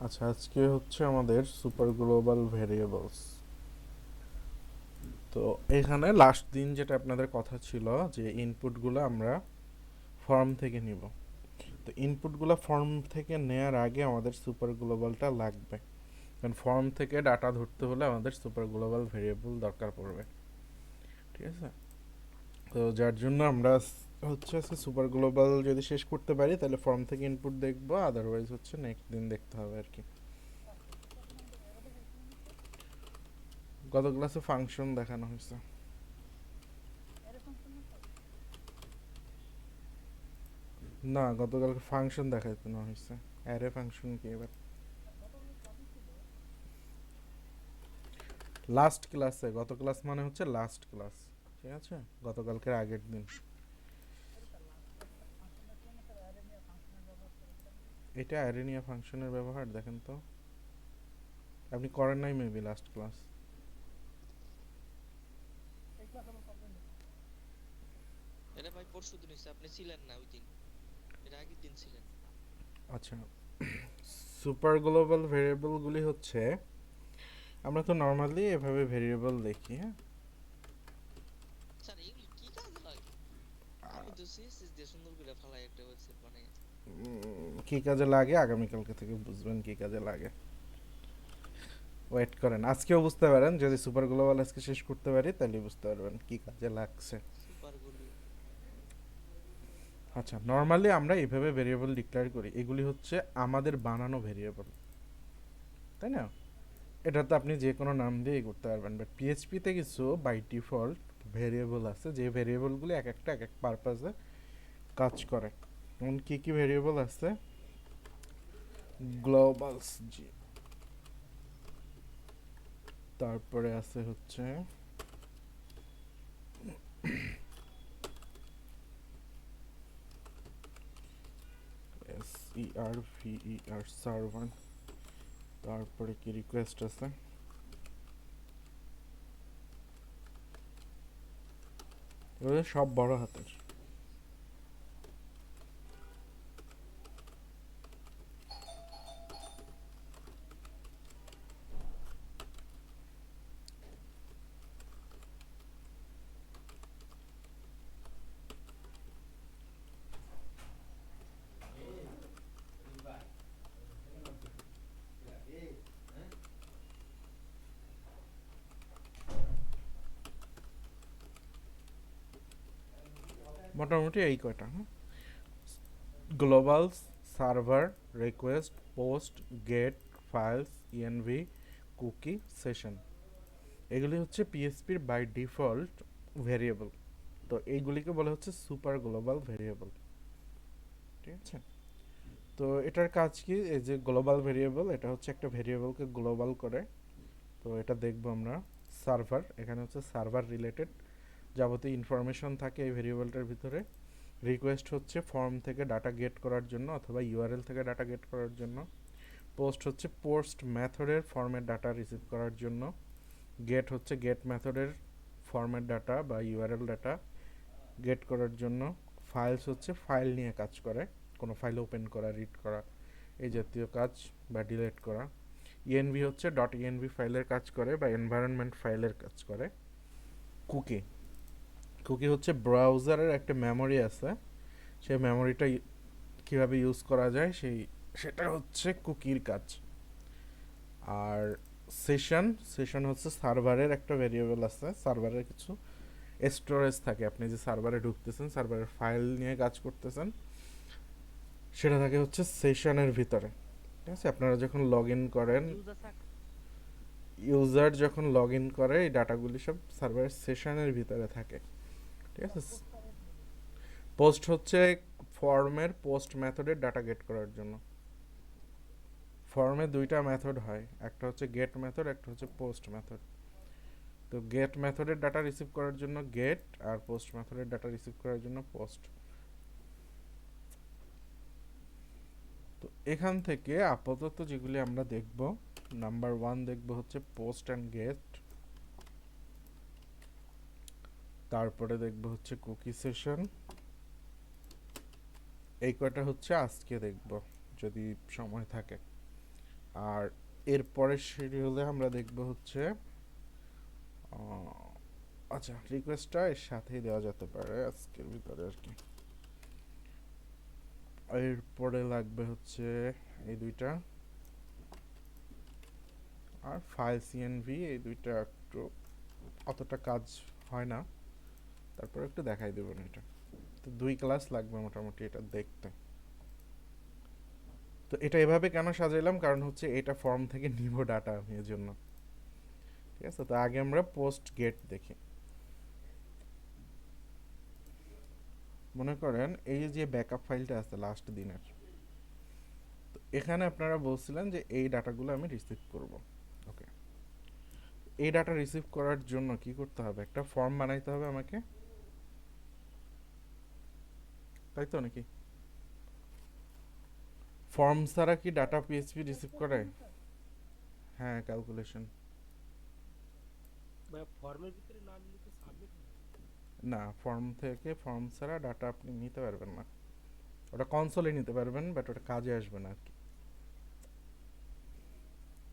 আচ্ছা, আজকে হচ্ছে আমাদের সুপার গ্লোবাল ভেরিয়েবলস। তো এখানে লাস্ট দিন যেটা আপনাদের কথা ছিল যে ইনপুটগুলো আমরা ফর্ম থেকে নিব। তো ইনপুটগুলো ফর্ম থেকে নেয়ার আগে আমাদের সুপার গ্লোবালটা লাগবে, কারণ ফর্ম থেকে ডাটা ধরতে হলে আমাদের সুপার গ্লোবাল ভেরিয়েবল দরকার পড়বে। ঠিক আছে, তো যার জন্য আমরা হচ্ছে আজকে সুপার গ্লোবাল যদি শেষ করতে পারি তাহলে ফর্ম থেকে ইনপুট দেখবো, আদারওয়াইজ হচ্ছে নেক্সট দিন দেখতে হবে আর কি। গত ক্লাসে ফাংশন দেখানো হয়েছে। না, গতকালকে ফাংশন দেখাইতে না হয়েছে। অ্যারে ফাংশন কি এবার? লাস্ট ক্লাসে, গত ক্লাস মানে হচ্ছে লাস্ট ক্লাস। ঠিক আছে, গতকালকের আগের দিন। এটা অ্যারে নিয়ে ফাংশনের ব্যবহার দেখেন তো, আপনি করেন নাই মেবি লাস্ট ক্লাস। এটা ভাই পরশুদিন হইছে, আপনি ছিলেন না ওই দিন। এর আগের দিন ছিলেন। আচ্ছা, সুপার গ্লোবাল ভেরিয়েবলগুলি হচ্ছে, আমরা তো নর্মালি এভাবে ভেরিয়েবল দেখি, হ্যাঁ। স্যার এগুলি কি কাজে লাগে? আমি তো সিএসএস দিয়ে সুন্দর করে ফালাই একটা ওয়েবসাইট বানাই। কি কাজে লাগে আগামীকালকে থেকে বুঝবেন কি কাজে লাগে। ওয়েট করেন, আজকেও বুঝতে পারেন, যদি সুপার গ্লোবাল আজকে শেষ করতে পারি তাহলে বুঝতে পারবেন কি কাজে লাগছে। সুপার গুলি। আচ্ছা, নর্মালি আমরা এইভাবে ভেরিয়েবল ডিক্লেয়ার করি, এগুলি হচ্ছে আমাদের বানানো ভেরিয়েবল, তাই না? এটা তো আপনি যে কোনো নাম দিয়েই করতে পারবেন, বাট পিএইচপিতে কিছু বাই ডিফল্ট ভেরিয়েবল আছে যে ভেরিয়েবলগুলি এক একটা এক এক পারপাসে কাজ করে। যেমন কী কী ভেরিয়েবল আছে? গ্লোবালস, জি। তারপরে আছে হচ্ছে SERVER সার্ভার। তারপরে কি রিকোয়েস্ট আছে, এগুলো সব বড় হাতের। মোটামুটি এই কয়টা, হ্যাঁ। Global, server, request, post, get, files, ENV, cookie, session, এগুলি হচ্ছে পিএসপির বাই ডিফল্ট ভেরিয়েবল। তো এইগুলিকে বলা হচ্ছে সুপার গ্লোবাল ভেরিয়েবল। ঠিক আছে, তো এটার কাজ কি? এই যে গ্লোবাল ভেরিয়েবল, এটা হচ্ছে একটা ভেরিয়েবলকে গ্লোবাল করে। তো এটা দেখবো আমরা। সার্ভার, এখানে হচ্ছে সার্ভার রিলেটেড যাবতীয় ইনফরমেশন থাকে এই ভেরিয়েবলটার ভিতরে। রিকোয়েস্ট হচ্ছে ফর্ম থেকে ডাটা গেট করার জন্য অথবা ইউআরএল থেকে ডাটা গেট করার জন্য। পোস্ট হচ্ছে পোস্ট মেথডের ফর্মের ডাটা রিসিভ করার জন্য। গেট হচ্ছে গেট মেথডের ফর্মেট ডাটা বা ইউআরএল ডাটা গেট করার জন্য। ফাইলস হচ্ছে ফাইল নিয়ে কাজ করে, কোনো ফাইল ওপেন করা, রিড করা, এই জাতীয় কাজ, বা ডিলিট করা। ইএনভি হচ্ছে ডট ইএনভি ফাইলের কাজ করে বা এনভায়রনমেন্ট ফাইলের কাজ করে। কুকি, কুকি হচ্ছে ব্রাউজারের একটা মেমোরি আছে, সেই মেমোরিটা কীভাবে ইউজ করা যায় সেটা হচ্ছে কুকির কাজ। আর সেশন, সেশন হচ্ছে সার্ভারের একটা ভেরিয়েবল আছে, সার্ভারের কিছু স্টোরেজ থাকে, আপনি যে সার্ভারে ঢুকতেছেন, সার্ভারের ফাইল নিয়ে কাজ করতেছেন, সেটা থাকে হচ্ছে সেশনের ভিতরে। ঠিক আছে, আপনারা যখন লগ ইন করেন, ইউজার যখন লগ ইন করে, এই ডাটাগুলি সব সার্ভারের সেশনের ভিতরে থাকে। ঠিক আছে, পোস্ট হচ্ছে ফর্মের পোস্ট মেথডের ডাটা গেট করার জন্য। ফর্মে দুইটা মেথড হয়, একটা হচ্ছে গেট মেথড, একটা হচ্ছে পোস্ট মেথড। তো গেট মেথডের ডাটা রিসিভ করার জন্য গেট, আর পোস্ট মেথডের ডাটা রিসিভ করার জন্য পোস্ট। তো এখান থেকে আপাতত যেগুলি আমরা দেখব, নাম্বার ওয়ান দেখব হচ্ছে পোস্ট অ্যান্ড গেট। তারপরে দেখব হচ্ছে কুকি সেশন। এই কয়টা হচ্ছে আজকে দেখব যদি সময় থাকে। আর এর পরের শিডিউলে আমরা দেখব হচ্ছে আচ্ছা রিকোয়েস্টটা এর সাথেই দেওয়া যেতে পারে আজকের ভিতরে আর কি। এরপরে লাগবে হচ্ছে এই দুইটা, আর ফাইল সিএনভি, এই দুইটা একটু অতটা কাজ হয় না, তারপর একটু দেখাই দেবেন এটা। তো 2 ক্লাস লাগবে মোটামুটি এটা দেখতে। তো এটা এভাবে কেন সাজাইলাম, কারণ হচ্ছে এটা ফর্ম থেকে নিব ডাটা আমি এর জন্য। ঠিক আছে, তো আগে আমরা পোস্ট গেট দেখি। মনে করেন এই যে ব্যাকআপ ফাইলটা আছে লাস্ট দিনের, তো এখানে আপনারা বলছিলেন যে এই ডাটাগুলো আমি রিসিভ করব। ওকে, এই ডাটা রিসিভ করার জন্য কি করতে হবে, একটা ফর্ম বানাইতে হবে আমাকে, তাই তো নাকি? ফর্ম ছাড়া কি ডাটা পিএইচপি রিসিভ করে? হ্যাঁ, ক্যালকুলেশন। ফর্মের ভিতরে না নিলে তো সাবমিট হবে না, ফর্ম থেকে ফর্ম ছাড়া ডাটা আপনি নিতে পারবেন না। ওটা কনসোলে নিতে পারবেন, বাট ওটা কাজে আসবে না আর কি।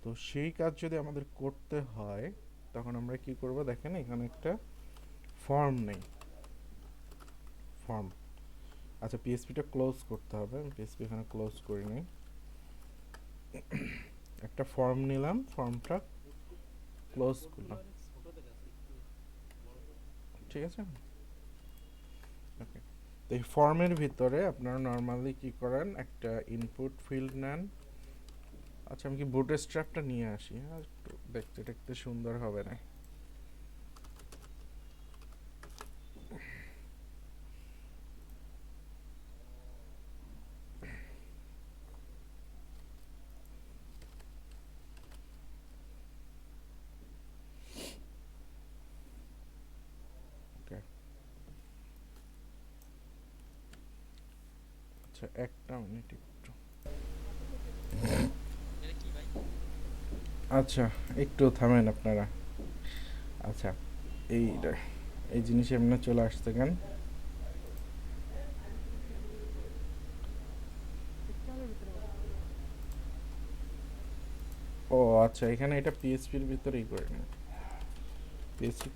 তো সেই কাজ যদি আমাদের করতে হয়, তখন আমরা কি করব দেখেন, এখানে একটা ফর্ম নেই, ফর্ম। আচ্ছা, পিএসপিটা ক্লোজ করতে হবে, আমি পিএসপি এখানে ক্লোজ করি নাই। একটা ফর্ম নিলাম, ফর্মটা ক্লোজ করলাম, অনেক ছোট দেখাচ্ছে একটু বড় করে ঠিক আছে। ওকে, তো এই ফর্মের ভিতরে আপনারা নর্মালি কি করেন, একটা ইনপুট ফিল্ড নেন। আচ্ছা, আমি কি বুটস্ট্র্যাপটা নিয়ে আসি, হ্যাঁ, একটু দেখতে দেখতে সুন্দর হবে না? ওকে, আচ্ছা একটা মিনিট একটু। এটা কি ভাই? আচ্ছা, একটু থামেন আপনারা। আচ্ছা, এই এই জিনিস এমনি চলে আসছে কেন? সিস্টেমের ভিতরে বসে ও আচ্ছা, এখানে এটা পিএসপির ভিতরেই করে নিই। পিএসপি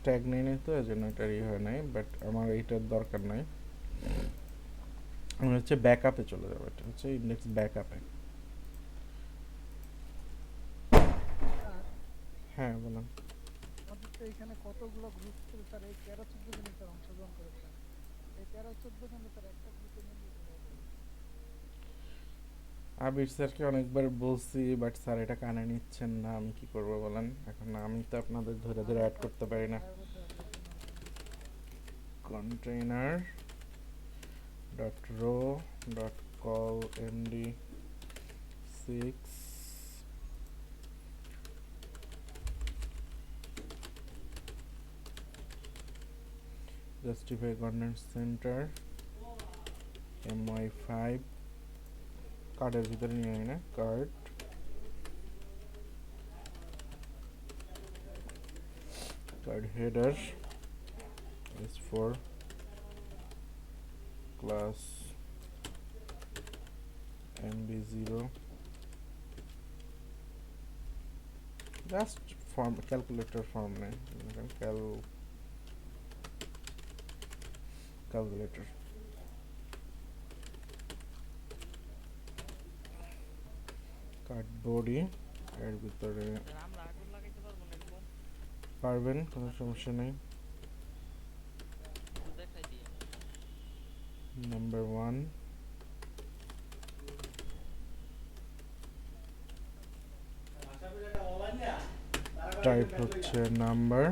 ট্যাগ নেই নাই তো, এজন্য এটা হয় নাই, বাট আমার এইটার দরকার নাই। আমি হচ্ছে ব্যাকআপে চলে যাবো, এটা হচ্ছে ইন্ডেক্স ব্যাকআপে। স্যার হ্যাঁ বলুন। আমাদের তো এখানে কতগুলো গ্রুপ ছিল স্যার, এই 13-14 জনে স্যার অংশগ্রহণ করে স্যার। এই 13-14 জনে স্যার একটা গ্রুপে নিয়ে নিতে হবে। আবির স্যারকে অনেকবার বলছি, বাট স্যার এটা কানে নিচ্ছেন না, আমি কি করবো বলেন? এখন আমি তো আপনাদের ধরে ধরে অ্যাড করতে পারি না। Container dot rho dot call MD 6 justify content centre my5 কার্ডের ভিতরে নিয়ে আই না, card header is for class mb0, just form calculator form নেই, calculator কার্ড বডি এর ভিতরে স্যার আমরা আগুন লাগাইতে পারবো না এরকম? পারবেন, কোনো সমস্যা নেই। একটু দেখাই দিই আমাকে। নাম্বার 1 টাইপ হচ্ছে নাম্বার,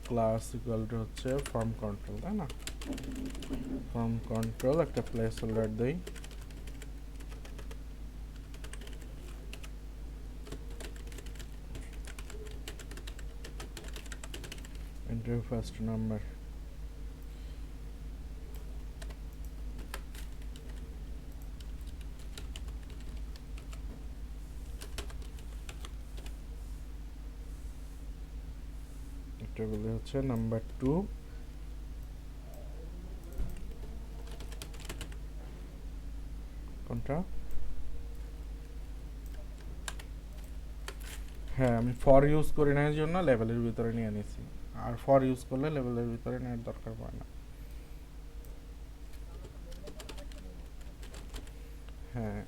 ক্লাস ইকুয়াল টু হচ্ছে ফর্ম কন্ট্রোল, তাই না? ফর্ম কন্ট্রোল একটা প্লেস হোল্ডার দেই, এন্টার ফার্স্ট নাম্বার। এটা বলে হচ্ছে নাম্বার 2, কোনটা? হ্যাঁ, আমি ফর ইউজ করি না, এই জন্য লেভেলের ভিতরে নিয়ে নিছি। আর ফর ইউজ করলে লেভেলের ভিতরে নেওয়ার দরকার পড়ে না। তাহলে তো লেভেলের পর আরেকটা নিয়ে নিতে হবে। হ্যাঁ,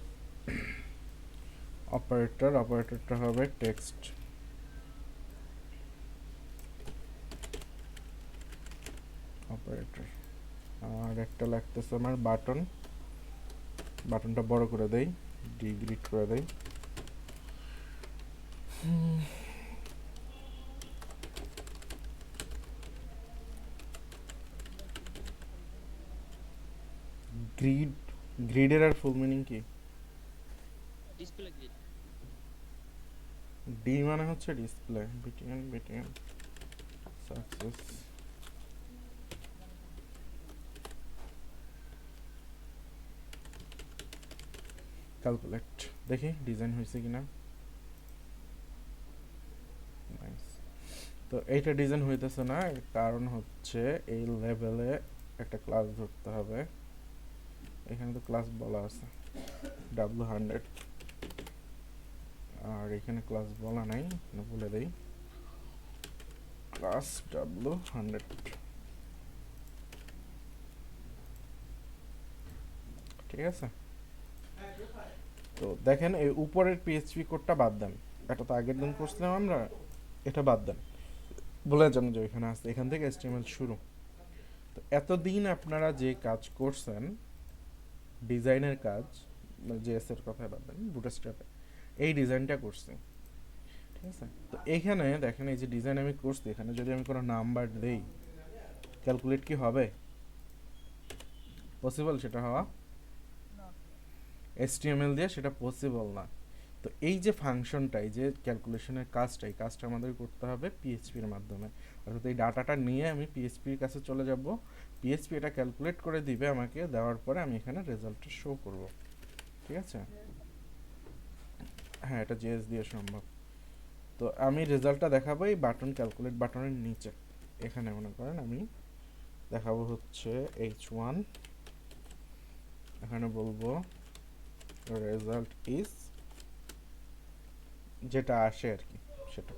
অপারেটরটা হবে টেক্সট অপারেটর। আর একটা লাগতেছে আমার বাটনটা বড় করে দেই, ডিগ্রিড করে দেই। ভাই ফুল মিনিংটা বলবেন? গ্রিড গ্রিডের আর ফুল মিনিং কি? Display grid. ডি মানে হচ্ছে ডিসপ্লে, বিটিএন সাকসেস ক্যালকুলেট। দেখি ডিজাইন হয়েছে কিনা। নাইস। তো এইটা ডিজাইন হইতেছে না, এর কারণ হচ্ছে এই লেভেলে একটা ক্লাস ধরতে হবে। এখানে তো ক্লাস বলা আছে W100, আর এখানে ক্লাস বলা নাই, এখানে বলে দেই ক্লাস W100। ঠিক আছে, তো দেখেন এই উপরের পিএইচপি কোডটা বাদ দেন, এটা তো আগের দিন করছিলাম আমরা, এটা বাদ দেন, বলে যান যে এখানে আছে, এখান থেকে HTML শুরু। তো এতদিন আপনারা যে কাজ করছেন, ডিজাইনের কাজ, জেএস এর কথা বাদ দেন, বুটস্ট্র্যাপে এই ডিজাইনটা করছি। ঠিক আছে, তো এইখানে দেখেন এই যে ডিজাইন আমি করছি, এখানে যদি আমি কোনো নাম্বার দেই, ক্যালকুলেট কি হবে? পসিবল সেটা হওয়া? না, HTML দিয়ে সেটা পসিবল না। তো এই যে ফাংশনটা, এই যে ক্যালকুলেশনের কাজটা, এই কাজটা আমাদের করতে হবে পিএইচপির মাধ্যমে। অর্থাৎ এই ডাটাটা নিয়ে আমি পিএইচপির কাছে চলে যাব, পিএইচপি এটা ক্যালকুলেট করে দিবে আমাকে, দেওয়ার পরে আমি এখানে রেজাল্টটা শো করব। ঠিক আছে, হ্যাঁ এটা জেএস দিয়ে সম্ভব। তো আমি রেজাল্টটা দেখাবো এই বাটন, ক্যালকুলেট বাটনের নিচে। এখানে মনে করেন আমি দেখাবো হচ্ছে H1, এখানে বলবো রেজাল্ট ইজ, যেটা আসে আর কি সেটা।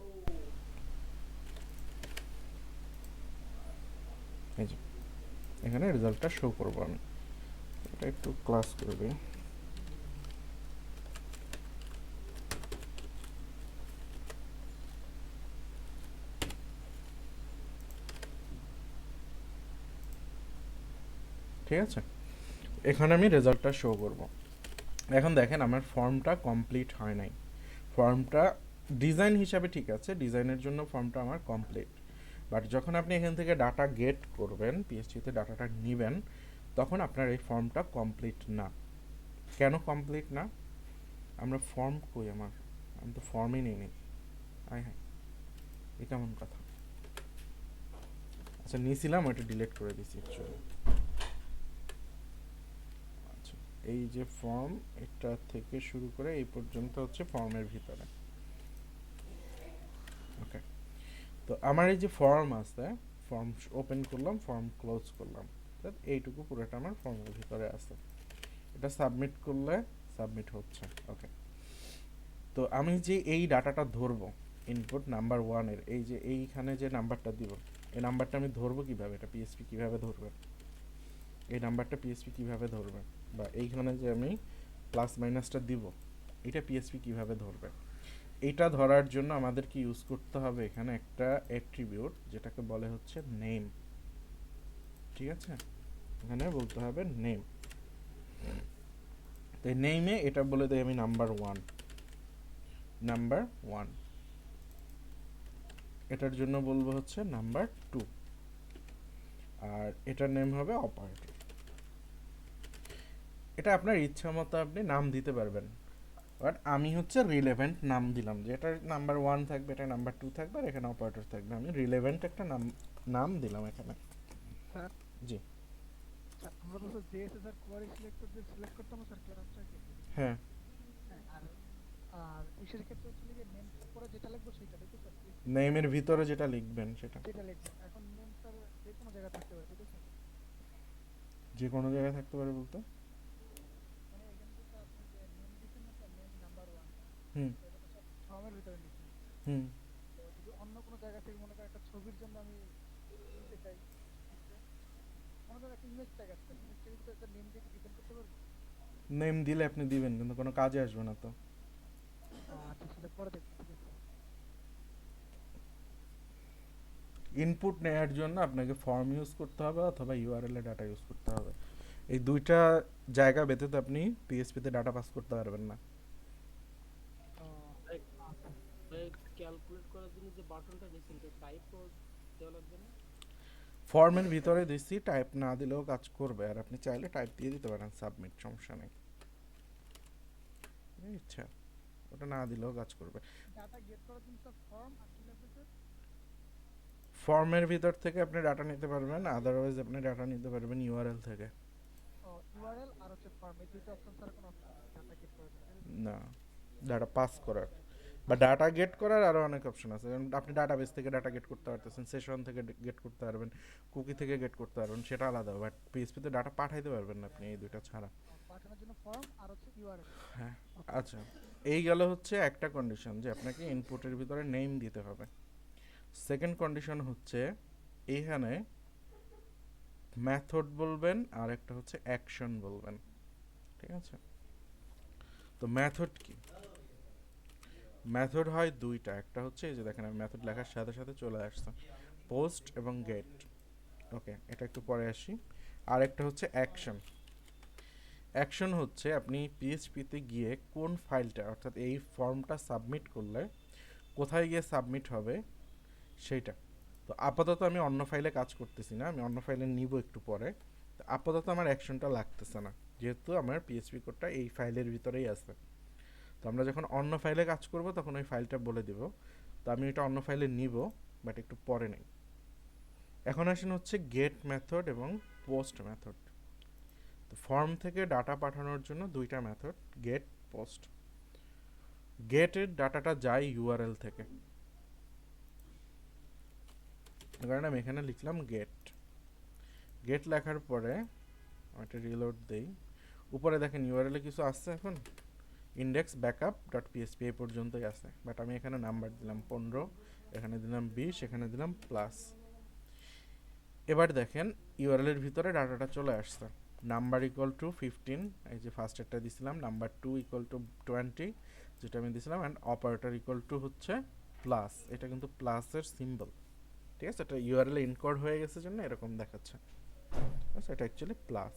এই যে এখানে রেজাল্টটা শো করবো আমি, এটা একটু ক্লাস করে দিই। ঠিক আছে, এখানে আমি রেজাল্টটা শো করব। এখন দেখেন আমার ফর্মটা কমপ্লিট হয় নাই। ফর্মটা ডিজাইন হিসাবে ঠিক আছে, ডিজাইনের জন্য ফর্মটা আমার কমপ্লিট, বাট যখন আপনি এখান থেকে ডাটা গেট করবেন, পিএইচপিতে ডাটাটা নেবেন, তখন আপনার এই ফর্মটা কমপ্লিট না। কেন কমপ্লিট না? আমরা ফর্ম কই আমার, আমি তো ফর্মই নিইনি। আয় হ্যাঁ, এ কেমন কথা? আচ্ছা নিয়েছিলাম, ওইটা ডিলিট করে দিয়েছি অ্যাকচুয়ালি। আচ্ছা, এই যে ফর্ম, এটা থেকে শুরু করে এই পর্যন্ত হচ্ছে ফর্মের ভিতরে। ওকে, তো আমার এই যে ফর্ম আছে, ফর্ম ওপেন করলাম, ফর্ম ক্লোজ করলাম, এইটুকু পুরোটা আমার ফর্মের ভিতরে আছে। এটা সাবমিট করলে সাবমিট হচ্ছে। ওকে, তো আমি যে এই ডাটাটা ধরবো, ইনপুট নাম্বার 1 এর এই যে এইখানে যে নাম্বারটা দিব, এই নাম্বারটা আমি ধরবো কিভাবে? এটা পিএইচপি কিভাবে ধরবে? এই নাম্বারটা পিএইচপি কিভাবে ধরবে? বা এইখানে যে আমি প্লাস মাইনাসটা দিব, এটা পিএইচপি কিভাবে ধরবে? এটা ধরার জন্য আমাদের কি ইউজ করতে হবে? এখানে একটা অ্যাট্রিবিউট যেটাকে বলে হচ্ছে নেম। ঠিক আছে, এখানে বলতে হবে নেম। তো এই নেমে এটা বলে দেই আমি নাম্বার 1, এটার জন্য বলবো হচ্ছে নাম্বার 2, আর এটার নেম হবে অপারেটর। এটা আপনার ইচ্ছা মতো আপনি নাম দিতে পারবেন, বাট আমি হচ্ছে রিলেভেন্ট নাম দিলাম, যে এটা নাম্বার 1 থাকবে, এটা নাম্বার 2 থাকবে, আর এখানে অপারেটর থাকবে। আমি রিলেভেন্ট একটা নাম দিলাম এখানে। স্যার জি, স্যার আমরা তো sir JSA sir query selector দিয়ে সিলেক্ট করতাম স্যার ক্লাসটাকে। হ্যাঁ, হ্যাঁ, আর আর ইসের ক্ষেত্রে হচ্ছে কি নেম পরে যেটা লিখবো সেটা তাই তো স্যার? নেমের ভিতরে যেটা লিখবেন সেটা যেটা লিখবো এখন নেম স্যার যে কোনো জায়গায় থাকতে পারে তাই তো স্যার? যে কোনো জায়গায় থাকতে পারে বলতে? মানে এখানে তো স্যার আপনি যে নেম দিচ্ছেন না স্যার, নেম নাম্বার 1, হুম, এটা তো স্যার ফর্মের ভিতরে লিখছেন। হুম। তো যদি অন্য কোনো জায়গা থেকে মনে করেন একটা ছবির জন্য আমি নিতে চাই, বুঝতে মনে করেন একটা ইমেজ ট্যাগ আছে, ইমেজ ট্যাগের ভিতরে একটা নেম দিয়ে কি ডিফাইন করতে পারবো? নেম দিলে আপনি দিবেন কিন্তু কোনো কাজে আসবে না তো। আচ্ছা সেটা পরে দেখবো, ঠিক আছে। ইনপুট নেওয়ার জন্য আপনাকে ফর্ম ইউজ করতে হবে অথবা ইউআরএল এ ডাটা ইউজ করতে হবে। এই দুইটা জায়গা ব্যতীত আপনি পিএসপিতে ডাটা পাস করতে পারবেন না। ও ভাই ভাই ক্যালকুলেট করার জন্য যে বাটনটা দিয়েছেন এটা টাইপও দেওয়া লাগবে না? ফর্মের ভিতরে দিচ্ছি, টাইপ না দিলেও কাজ করবে, আর আপনি চাইলে টাইপ দিয়ে দিতে পারেন সাবমিট, সমস্যা নেই। এই ইচ্ছা, ওটা না দিলেও কাজ করবে। ডাটা গেট করার জন্য স্যার ফর্ম আর কি লাগবে স্যার? ফর্মের ভিতর থেকে আপনি ডাটা নিতে পারবেন, আদারওয়াইজ আপনি ডাটা নিতে পারবেন ইউআরএল থেকে। ও ইউআরএল আর হচ্ছে ফর্ম, এই দুইটা অপশন ছাড়া কোনো অপশন নেই ডাটা গেট করার জন্য, তাই তো? না, ডাটা পাস করার বা ডাটা গেট করার আরও অনেক অপশন আছে, যেমন আপনি ডাটাবেস থেকে ডাটা গেট করতে পারতেছেন, সেশন থেকে গেট করতে পারবেন, কুকি থেকে গেট করতে পারবেন, সেটা আলাদা। বাট পিএসপিতে ডাটা পাঠাইতে পারবেন না আপনি এই দুইটা ছাড়া। পাঠানোর জন্য ফর্ম আর হচ্ছে ইউআরএল। হ্যাঁ। ওকে। আচ্ছা, এই গেল হচ্ছে একটা কন্ডিশন যে আপনাকে ইনপুটের ভিতরে নেম দিতে হবে। সেকেন্ড কন্ডিশন হচ্ছে এইখানে মেথড বলবেন আর একটা হচ্ছে অ্যাকশন বলবেন, ঠিক আছে? তো মেথড কি? মেথড হয় দুইটা, একটা হচ্ছে এই যে দেখেন আমি মেথড লেখার সাথে সাথে চলে আসছে, পোস্ট এবং গেট। ওকে, এটা একটু পরে আসি। আর একটা হচ্ছে অ্যাকশন। অ্যাকশন হচ্ছে আপনি পিএইচপিতে গিয়ে কোন ফাইলটা, অর্থাৎ এই ফর্মটা সাবমিট করলে কোথায় গিয়ে সাবমিট হবে সেইটা। তো আপাতত আমি অন্য ফাইলে কাজ করতেছি না, আমি অন্য ফাইলে নিব একটু পরে। তো আপাতত আমার অ্যাকশনটা লাগতেছে না, যেহেতু আমার পিএইচপি কোডটা এই ফাইলের ভিতরেই আছে। তো আমরা যখন অন্য ফাইলে কাজ করব তখন ওই ফাইলটা বলে দিব। তো আমি এটা অন্য ফাইলে নিব, বাট একটু পরে নেই। এখন আসেন হচ্ছে গেট মেথড এবং পোস্ট মেথড। তো ফর্ম থেকে ডাটা পাঠানোর জন্য দুইটা মেথড, গেট, পোস্ট। গেটের ডাটাটা যায় ইউআরএল থেকে, কারণ আমি এখানে লিখলাম গেট। গেট লেখার পরে আমি একটা রিলোড দেই, উপরে দেখেন ইউআরএল এ কিছু আসছে, এখন ইন্ডেক্স ব্যাকআপ ডট পিএসপি এই পর্যন্তই আছে, বাট আমি এখানে নাম্বার দিলাম 15, এখানে দিলাম 20, এখানে দিলাম প্লাস। এবার দেখেন ইউআরএল এর ভিতরে ডাটাটা চলে আসছে। নাম্বার ইকুয়াল টু 15, এই যে ফার্স্ট একটা দিছিলাম, নাম্বার 2 ইকুয়াল টু 20 যেটা আমি দিছিলাম, অ্যান্ড অপারেটর ইকুয়াল টু হচ্ছে প্লাস, এটা কিন্তু প্লাসের সিম্বল, ঠিক আছে? এটা ইউআরএল এ ইনকোড হয়ে গেছে জন্য এরকম দেখাচ্ছে, আচ্ছা এটা অ্যাকচুয়ালি প্লাস।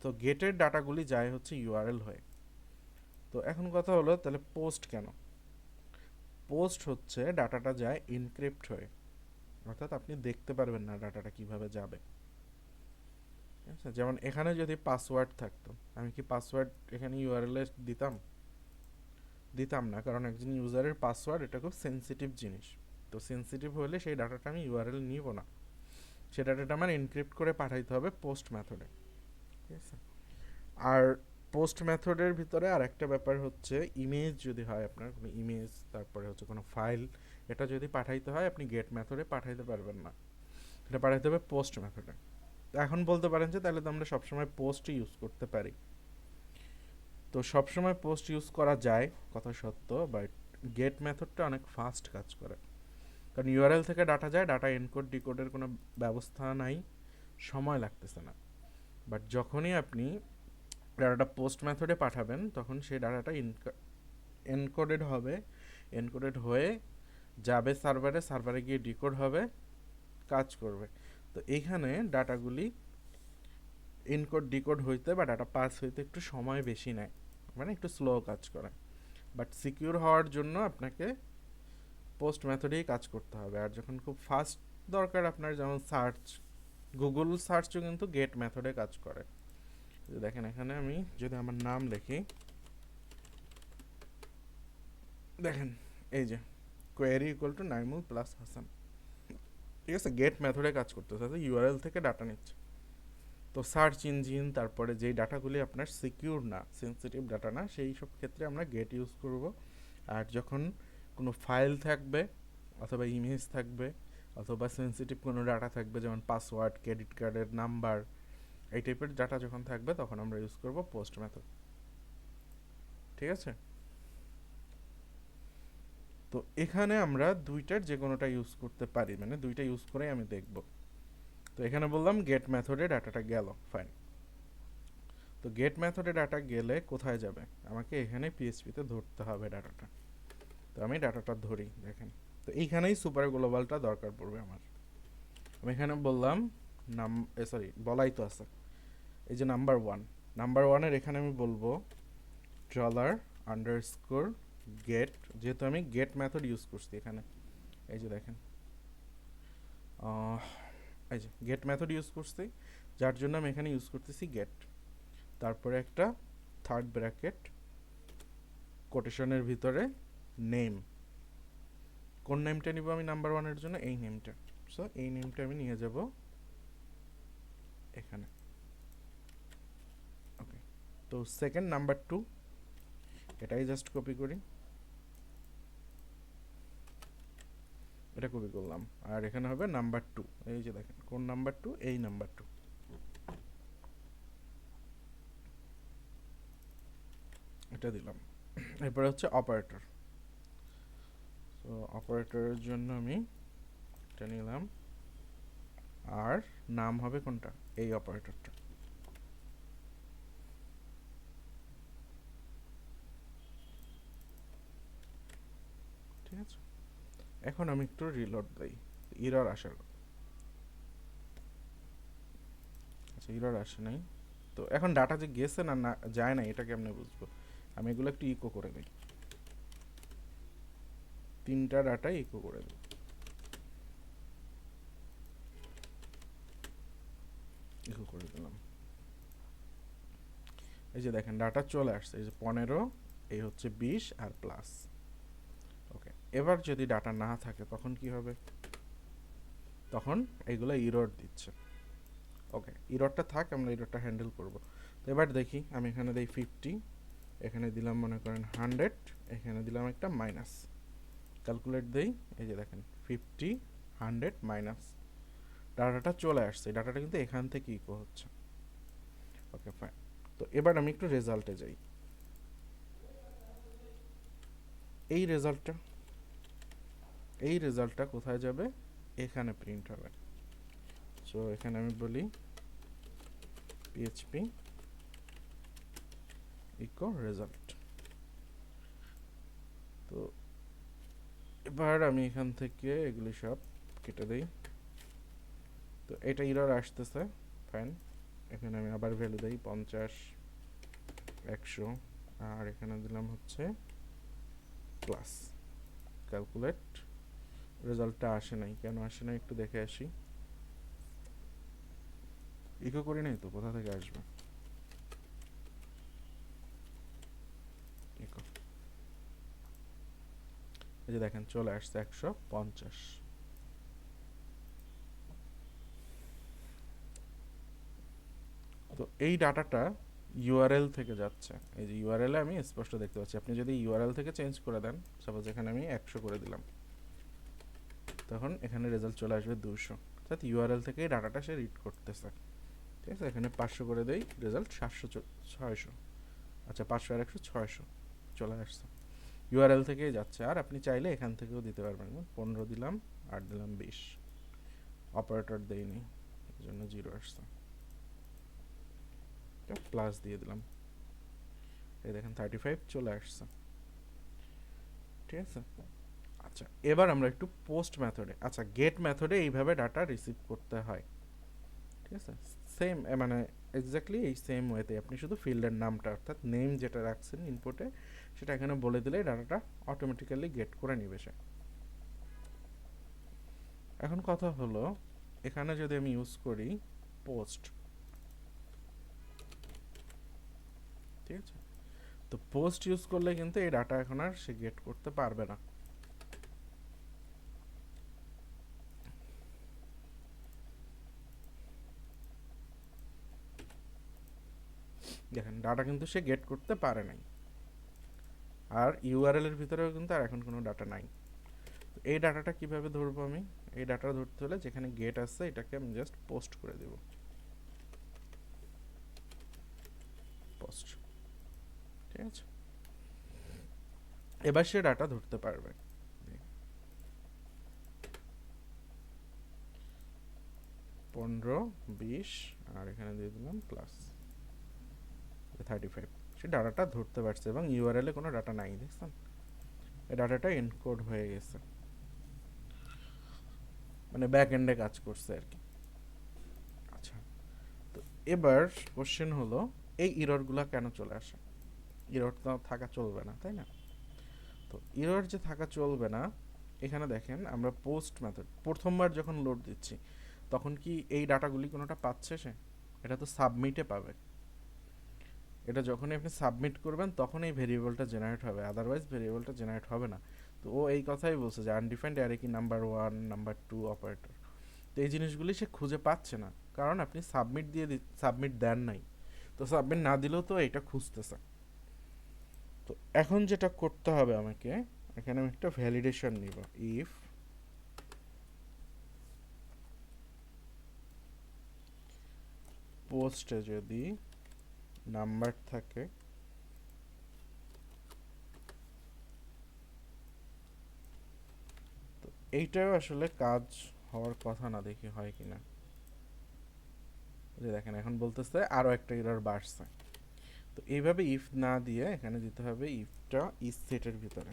তো গেটের ডাটাগুলি যায় হচ্ছে ইউআরএল হয়ে। তো এখন কথা হলো তাহলে পোস্ট কেন? পোস্ট হচ্ছে ডাটাটা যায় ইনক্রিপ্ট হয়ে, অর্থাৎ আপনি দেখতে পারবেন না ডাটাটা কিভাবে যাবে। আচ্ছা, যেমন এখানে যদি পাসওয়ার্ড থাকতো, আমি কি পাসওয়ার্ড এখানে ইউআরএল এ দিতাম? দিতাম না, কারণ একজন ইউজারের পাসওয়ার্ড এটা খুব সেনসিটিভ জিনিস। তো সেনসিটিভ হলে সেই ডাটাটা আমি ইউআরএল নিব না, সেই ডাটাটা আমার এনক্রিপ্ট করে পাঠাইতে হবে পোস্ট মেথডে, ঠিক আছে? আর পোস্ট মেথডের ভিতরে আর একটা ব্যাপার হচ্ছে, ইমেজ যদি হয় আপনার কোনো ইমেজ, তারপরে হচ্ছে কোনো ফাইল, এটা যদি পাঠাইতে হয় আপনি গেট মেথডে পাঠাইতে পারবেন না, এটা পাঠাইতে হবে পোস্ট মেথডে। এখন বলতে পারেন যে তাহলে তো আমরা সবসময় পোস্টই ইউজ করতে পারি। তো সবসময় পোস্ট ইউজ করা যায় কথা সত্য, বাট গেট মেথডটা অনেক ফাস্ট কাজ করে, কারণ ইউআরএল থেকে ডাটা যায়, ডাটা এনকোড ডিকোডের কোনো ব্যবস্থা নাই, সময় লাগতেছে না। বাট যখনই আপনি ডাটাটা পোস্ট মেথডে পাঠাবেন তখন সেই ডাটাটা এনকোডেড হবে, এনকোডেড হয়ে যাবে সার্ভারে, সার্ভারে গিয়ে ডিকোড হবে, কাজ করবে। তো এইখানে ডাটাগুলি এনকোড ডিকোড হইতে বা ডাটা পাস হইতে একটু সময় বেশি নেয়, মানে একটু স্লো কাজ করে। বাট সিকিউর হওয়ার জন্য আপনাকে পোস্ট মেথডেই কাজ করতে হবে। আর যখন খুব ফাস্ট দরকার আপনার, যেমন সার্চ, গুগল সার্চও কিন্তু গেট মেথডে কাজ করে। দেখেন এখানে আমি যদি আমার নাম লিখি, দেখেন এই যে query equal to Naimul plus Hasan, ঠিক আছে? গেট মেথডে কাজ করতেছে, অর্থাৎ ইউআরএল থেকে ডাটা নিচ্ছে। তো সার্চ ইঞ্জিন, তারপরে যেই ডাটাগুলি আপনার সিকিউর না, সেন্সিটিভ ডাটা না, সেই সব ক্ষেত্রে আমরা গেট ইউজ করব। আর যখন কোনো ফাইল থাকবে অথবা ইমেজ থাকবে অথবা সেন্সিটিভ কোনো ডাটা থাকবে, যেমন পাসওয়ার্ড, ক্রেডিট কার্ডের নাম্বার, এই টাইপের ডাটা যখন থাকবে তখন আমরা ইউজ করব পোস্ট মেথড, ঠিক আছে? তো এখানে আমরা দুইটার যে কোনোটা ইউজ করতে পারি, মানে দুইটা ইউজ করেই আমি দেখব। তো এখানে বললাম গেট মেথডে ডাটাটা গেল, ফাইন। তো গেট মেথডে ডাটা গেলে কোথায় যাবে, আমাকে এখানে পিএইচপিতে ধরতে হবে ডাটাটা। তো আমি ডাটাটা ধরি, দেখেন। তো এইখানেই সুপার গ্লোবালটা দরকার পড়বে আমার। আমি এখানে বললাম সরি, বলাই তো আছে, এই যে নাম্বার ওয়ানের এখানে আমি বলবো ডলার আন্ডারস্কোর গেট, যেহেতু আমি গেট মেথড ইউজ করছি এখানে, এই যে দেখেন, এই যে গেট মেথড ইউজ করছি, যার জন্য আমি এখানে ইউজ করতেছি গেট। তারপরে একটা থার্ড ব্র্যাকেট, কোটেশনের ভিতরে নেম। কোন নেমটা নিব আমি নাম্বার ওয়ানের জন্য, এই নেমটা। সো এই নেমটা আমি নিয়ে যাব এখানে। ওকে, তো সেকেন্ড নাম্বার 2, এটাই জাস্ট কপি করি, এটা কপি করলাম। আর এখানে হবে নাম্বার 2, এই যে দেখেন কোন নাম্বার 2, এই নাম্বার 2, এটা দিলাম। এরপরে হচ্ছে অপারেটর। তো অপারেটরের জন্য আমি এটা নিলাম, আর নাম হবে কোনটা, এই অপারেটরটা। ঠিক আছে, এখন আমি একটু রিলোড দিই, এরর আসার, আচ্ছা এরর আসে নাই। তো এখন ডাটা যে গেছে না না যায় না, এটা কেমনে বুঝবো, আমি এগুলো একটু ইকো করে দিই, তিনটা ডাটা ইকো করে দিই, ইকো করে দিলাম। এই যে দেখেন ডাটা চলে আসছে, এই যে 15, এই হচ্ছে 20 আর প্লাস। ওকে, এবার যদি ডাটা না থাকে তখন কি হবে, তখন এইগুলো ইরর দিচ্ছে। ওকে, ইররটা থাক, আমরা ইররটা হ্যান্ডেল করব। তো এবার দেখি, আমি এখানে দিই 50, এখানে দিলাম মনে করেন 100, এখানে দিলাম একটা মাইনাস, ক্যালকুলেট দেই, এই যে দেখেন 50 100 মাইনাস, ডাটাটা চলে আসছে, ডাটাটা কিন্তু এখান থেকে ইকো হচ্ছে। ওকে ফাইন, তো এবার আমি একটু রেজাল্টে যাই। এই রেজাল্টটা কোথায় যাবে, এখানে প্রিন্ট হবে। সো এখানে আমি বলি পিএইচপি ইকো রেজাল্ট। তো এবার আমি এখান থেকে এগুলি সব কেটে দেই। তো এটা এরর আসতেছে, ফাইন। এখানে আমি আবার ভ্যালু দেই 50 100, আর এখানে দিলাম হচ্ছে প্লাস, ক্যালকুলেট। রেজাল্টটা আসে নাই, কেন আসে নাই একটু দেখে আসি। ইকো করি নাই তো, কোথা থেকে আসবে ইকো, এই যে দেখেন চলে আসছে 150। তো এই ডাটাটা ইউআরএল থেকে যাচ্ছে, এই যে ইউআরএল আমি স্পষ্ট দেখতে পাচ্ছি। আপনি যদি ইউআরএল থেকে চেঞ্জ করে দেন, সাপোজ এখানে আমি 100 করে দিলাম, তখন এখানে রেজাল্ট চলে আসবে 200, অর্থাৎ ইউআরএল থেকে এই ডাটাটা সে রিড করতেছে। ঠিক আছে, এখানে 500 করে দেই, রেজাল্ট 600। আচ্ছা 500 আর 100 600 চলে আসছে, ইউআরএল থেকেই যাচ্ছে। আর আপনি চাইলে এখান থেকেও দিতে পারবেন, 15 দিলাম আর দিলাম 20, অপারেটর দেইনি এই জন্য 0 আসছে, প্লাস দিয়ে দিলাম, এই দেখেন 35 চলে আসছে। ঠিক আছে, আচ্ছা এবার আমরা একটু পোস্ট মেথডে, আচ্ছা গেট মেথডে এইভাবে ডাটা রিসিভ করতে হয়। ঠিক আছে, সেম মানে এক্স্যাক্টলি এই সেম ওয়েতে আপনি শুধু ফিল্ডের নামটা, অর্থাৎ নেম যেটা রাখছেন ইনপুটে, সেটা এখানে বলে দিলে ডাটাটা অটোমেটিক্যালি গেট করে নিবে সে। এখন কথা হলো, এখানে যদি আমি ইউজ করি পোস্ট, ঠিক আছে, তো পোস্ট ইউজ করলে কিন্তু এই ডাটা এখন আর সে গেট করতে পারবে না। দেখেন ডাটা কিন্তু সে গেট করতে পারে নাই, আর ইউআরএল এর ভিতরেও কিন্তু আর এখন কোনো ডাটা নাই। তো এই ডাটাটা কিভাবে ধরবো আমি, এই ডাটা ধরতে হলে যেখানে গেট আছে এটাকে আমি জাস্ট পোস্ট করে দেব, পোস্ট। ঠিক আছে, এবার সে ডাটা ধরতে পারবে। 15 20 আর এখানে দিয়ে দিলাম প্লাস 35 সে ডাটাটা ধরতে পারছে এবং ইউআরএল এ কোনো ডাটা নাই দেখছেন এই ডাটাটা এনকোড হয়ে গেছে মানে ব্যাক এন্ডে কাজ করছে আর কি আচ্ছা তো এবার কোশ্চেন হলো এই এররগুলো কেন চলে আসে এরর তো থাকা চলবে না তাই না তো এরর যে থাকা চলবে না এখানে দেখেন আমরা পোস্ট মেথড প্রথমবার যখন লোড দিচ্ছি তখন কি এই ডাটাগুলি কোনোটা পাচ্ছে সে এটা তো সাবমিটে পাবে এটা যখনই আপনি সাবমিট করবেন তখন এই ভেরিয়েবলটা জেনারেট হবে আদারওয়াইজ ভেরিয়েবলটা জেনারেট হবে না তো ও এই কথাই বলছে যে আনডিফাইন্ড অ্যারে কি নাম্বার 1 নাম্বার 2 অপারেটর তো এই জিনিসগুলি সে খুঁজে পাচ্ছে না কারণ আপনি সাবমিট দেন নাই তো সাবমিট না দিলেও তো এটা খুঁজতেছে তো এখন যেটা করতে হবে আমাকে এখানে আমি একটা ভ্যালিডেশন নিব ইফ পোস্টে যদি নাম্বার থাকে তো এইটাও আসলে কাজ হওয়ার কথা না দেখি হয় কিনা যে দেখেন এখন বলতেছে আরো একটা এরর বাড়ছে তো এইভাবে ইফ না দিয়ে এখানে দিতে হবে ইফটা ইজ সেটের ভিতরে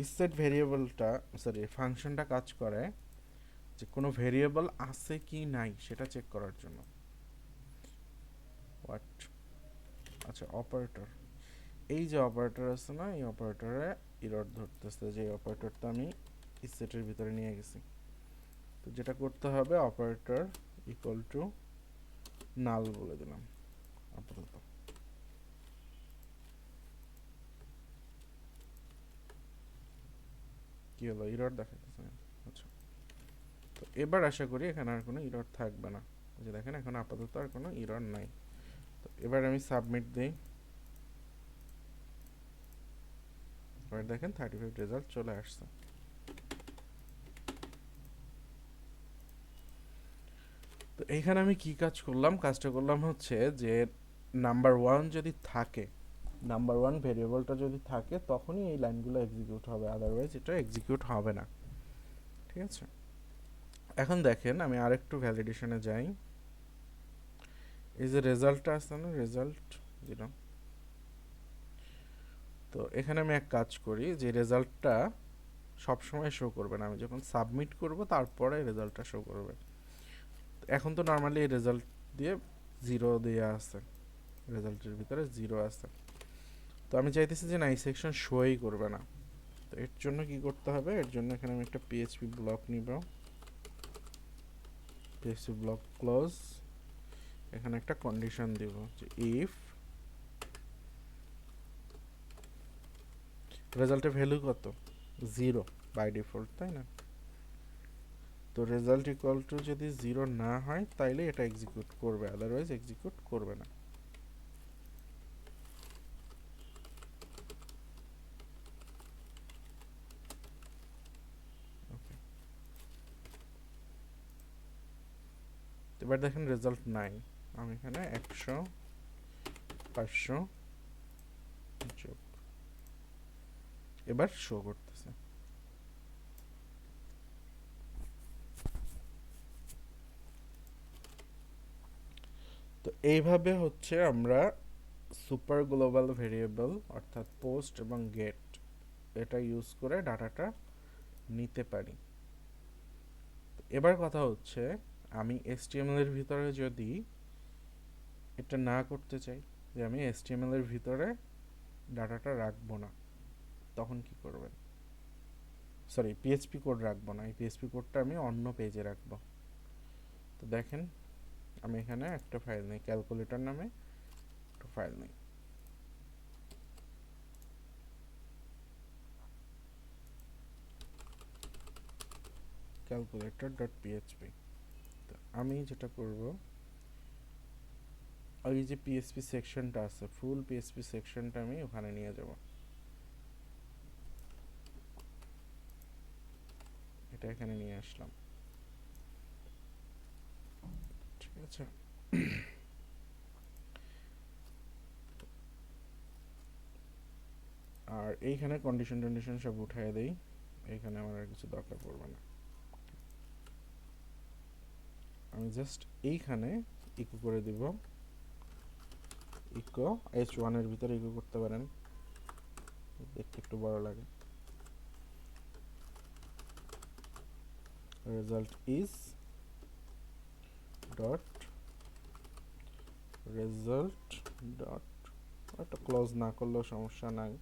ইজ সেট ভেরিয়েবলটা সরি ফাংশনটা কাজ করে যে কোনো ভেরিয়েবল আছে কি নাই সেটা চেক করার জন্য হোয়াট আচ্ছা অপারেটর এই যে অপারেটর আছে না এই অপারেটরে এরর ধরতেছে যে অপারেটরটা আমি ইজ সেটের ভিতরে নিয়ে গেছি তো যেটা করতে হবে অপারেটর ইকুয়াল টু নাল বলে দিলাম আপাতত কি হলো এরর দেখাইতেছে আচ্ছা তো এবার আশা করি এখানে আর কোনো এরর থাকবে না যে দেখেন এখন আপাতত আর কোনো এরর নাই তো এবার আমি সাবমিট দেই এবার দেখেন 35 রেজাল্ট চলে আসছে তো এইখানে আমি কি কাজ করলাম কাজটা করলাম হচ্ছে যে নাম্বার 1 যদি থাকে নাম্বার 1 ভেরিয়েবলটা যদি থাকে তখনই এই লাইনগুলো এক্সিকিউট হবে আদারওয়াইজ এটা এক্সিকিউট হবে না ঠিক আছে এখন দেখেন আমি আরেকটু ভ্যালিডেশনে যাই এই যে রেজাল্টটা আছে না রেজাল্ট 0 তো এখানে আমি এক কাজ করি যে রেজাল্টটা সবসময় শো করবে না আমি যখন সাবমিট করব তারপরে রেজাল্টটা শো করবে এখন তো নর্মালি এই রেজাল্ট দিয়ে 0 দেয়া আছে রেজাল্টের ভিতরে 0 আছে তো আমি চাইতেছি যে না এই সেকশন শোই করবে না তো এর জন্য কি করতে হবে এর জন্য এখানে আমি একটা পিএইচপি ব্লক নিব পিএইচপি ব্লক ক্লোজ এখানে একটা কন্ডিশন দিব যে ইফ রেজাল্টের ভ্যালু কত 0 বাই ডিফল্ট তাই না তো রেজাল্ট ইকুয়াল টু যদি 0 না হয় তাইলে এটা এক্সিকিউট করবে আদারওয়াইজ এক্সিকিউট করবে না এবার দেখেন রেজাল্ট নাই আমি এখানে 100 500 যোগ এবার শো করতেছে তো এইভাবে হচ্ছে আমরা সুপার গ্লোবাল ভেরিয়েবল অর্থাৎ পোস্ট এবং গেট এটা ইউজ করে ডাটাটা নিতে পারি এবার কথা হচ্ছে আমি HTML এর ভিতরে যদি এটা না করতে চাই যে আমি HTML এর ভিতরে ডাটাটা রাখবো না তখন কি করবেন সরি PHP কোড রাখবো না এই PHP কোডটা আমি অন্য পেজে রাখবো তো দেখেন আমি এখানে একটা ফাইল নেই ক্যালকুলেটর নামে একটা ফাইল নেই calculator.php তো আমি যেটা করব এই যে PHP সেকশনটা আছে ফুল PHP সেকশনটা আমি ওখানে নিয়ে যাব এটা এখানে নিয়ে আসলাম ঠিক আছে আর এইখানে কন্ডিশন সব উঠায় দেই এইখানে আমার আর কিছু দরকার পড়বে না আমি জাস্ট এইখানে ইকো করে দিব, ইকো h1 এর ভিতরে ইকো করতে পারেন, দেখতে একটু বড় লাগে। Result is dot result dot, একটা ক্লোজ না করলেও সমস্যা নাই।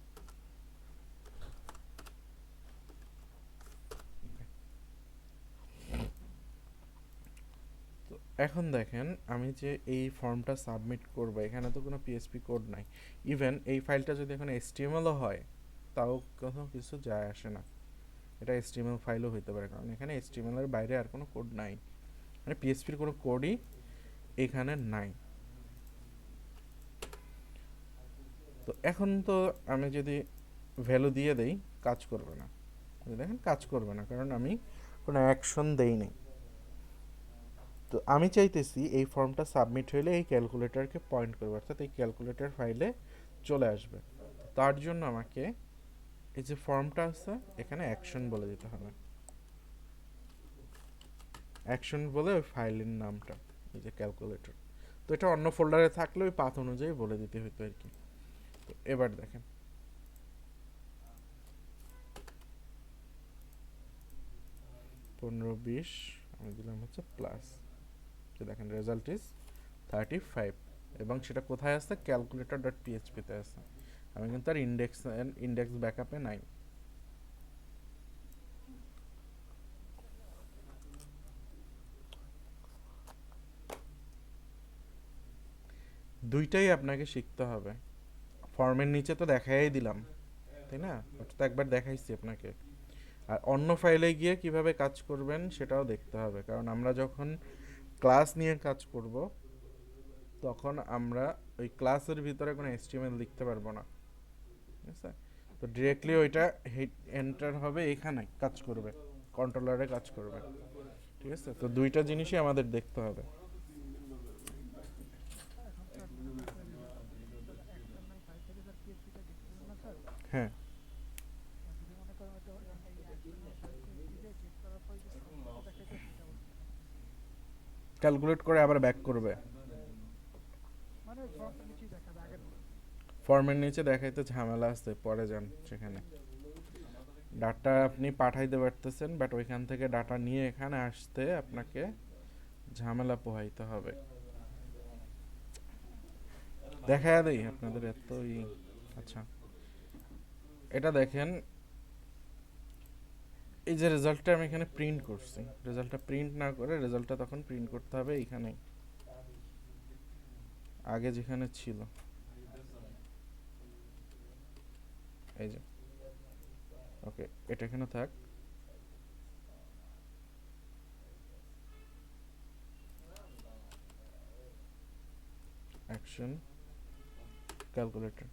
তো এখন দেখেন আমি যে এই ফর্মটা সাবমিট করব, এখানে তো কোনো পিএসপি কোড নাই। ইভেন এই ফাইলটা যদি এখন এইচটিএমএলও হয় তাও কোনো কিছু যায় আসে না, এটা এইচটিএমএল ফাইলও হইতে পারে, কারণ এখানে এইচটিএমএল এর বাইরে আর কোনো কোড নাই, মানে পিএসপির কোনো কোডই এখানে নাই। তো এখন তো আমি যদি ভ্যালু দিয়ে দেই কাজ করবে না, দেখেন কাজ করবে না, কারণ আমি কোনো অ্যাকশন দেই নাই। তো আমি চাইতেছি এই ফর্মটা সাবমিট হলে এই ক্যালকুলেটরকে পয়েন্ট করবে, অর্থাৎ এই ক্যালকুলেটর ফাইলে চলে আসবে। তার জন্য আমাকে এই যে ফর্মটা আছে এখানে অ্যাকশন বলে দিতে হবে, অ্যাকশন বলে ওই ফাইলের নামটা, এই যে ক্যালকুলেটর। তো এটা অন্য ফোল্ডারে থাকলে ওই পাথ অনুযায়ী বলে দিতে হতো আর কি। তো এবার দেখেন 15-20 আমি দিলাম হচ্ছে প্লাস, তো দেখেন রেজাল্ট ইজ 35 এবং সেটা কোথায় আছে, ক্যালকুলেটর ডট পিএইচপিতে আছে। আমি কিন্তু আর ইন্ডেক্স ব্যাকআপে নাই। দুইটাই আপনাকে শিখতে হবে। ফর্মের নিচে তো দেখাই দিলাম, তাই না, ওটা তো একবার দেখাইছি আপনাকে। আর অন্য ফাইলে গিয়ে কিভাবে কাজ করবেন সেটাও দেখতে হবে, কারণ আমরা যখন ক্লাস নিয়ে কাজ করব তখন আমরা ওই ক্লাসের ভিতরে কোনো এইচটিএমএল লিখতে পারবো না, ঠিক আছে? তো ডিরেক্টলি ওইটা হিট এন্টার হবে, এখানে কাজ করবে, কন্ট্রোলারে কাজ করবে, ঠিক আছে? তো দুইটা জিনিসই আমাদের দেখতে হবে। এখন স্যার মনে করেন যে XML ফাইল থেকে স্যার পিএইচপিটা গেট করবেন না স্যার? হ্যাঁ, যদি মনে করেন হয়তো এই XML ফাইল থেকে গেট করার পর যে সাবমিটটা দেখাইতে সেটা বলতে, ক্যালকুলেট করে আবার ব্যাক করবে। মানে ওই ফর্মটা নিচেই দেখাবে আগের মতো। ফর্মের নিচে দেখাইতে ঝামেলা আছে, পরে যান সেখানে। ডাটা আপনি পাঠাইতে পারতেছেন, বাট ওইখান থেকে ডাটা নিয়ে এখানে আসতে আপনাকে ঝামেলা পোহাইতে হবে। দেখা দেই আপনাদের এতই। আচ্ছা, এটা দেখেন, এই যে রেজাল্টটা আমি এখানে প্রিন্ট করছি, রেজাল্টটা প্রিন্ট না করে রেজাল্টটা তখন প্রিন্ট করতে হবে এইখানেই, আগে যেখানে ছিল, এই যে। ওকে, এটা এখানে থাক। অ্যাকশন ক্যালকুলেটর,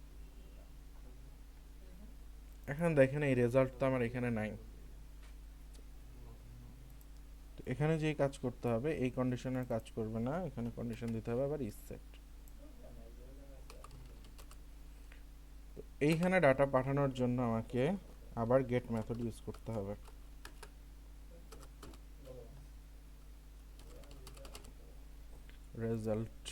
এখন দেখেন এই রেজাল্ট তো আমার এখানে নাই। তো এখানে যেই কাজ করতে হবে এই কন্ডিশনের কাজ করবে না, এখানে কন্ডিশন দিতে হবে আবার ইজ সেট। তো এইখানে ডাটা পাঠানোর জন্য আমাকে আবার গেট মেথড ইউজ করতে হবে। রেজাল্ট,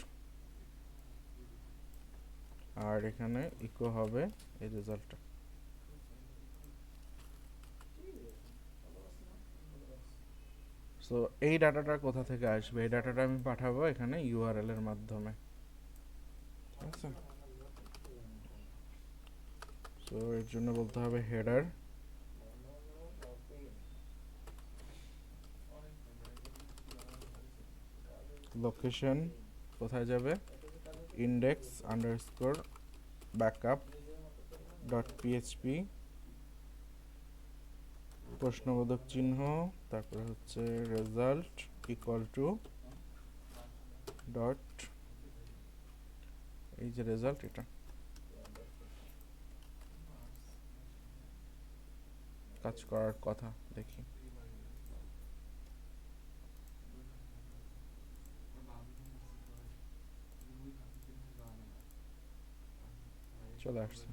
আর এখানে ইকো হবে এই রেজাল্টটা। সো এই ডাটাটা কোথা থেকে আসবে, এই ডাটাটা আমি পাঠাবো এখানে ইউআরএল এর মাধ্যমে, ঠিক আছে? সো এর জন্য বলতে হবে হেডার লোকেশন, কোথায় যাবে, index underscore backup dot PHP, প্রশ্নবোধক চিহ্ন, তারপরে হচ্ছে রেজাল্ট ইকুয়াল টু ডট, এই যে রেজাল্ট, এটা কাজ করার কথা, দেখি। চলে আসছে।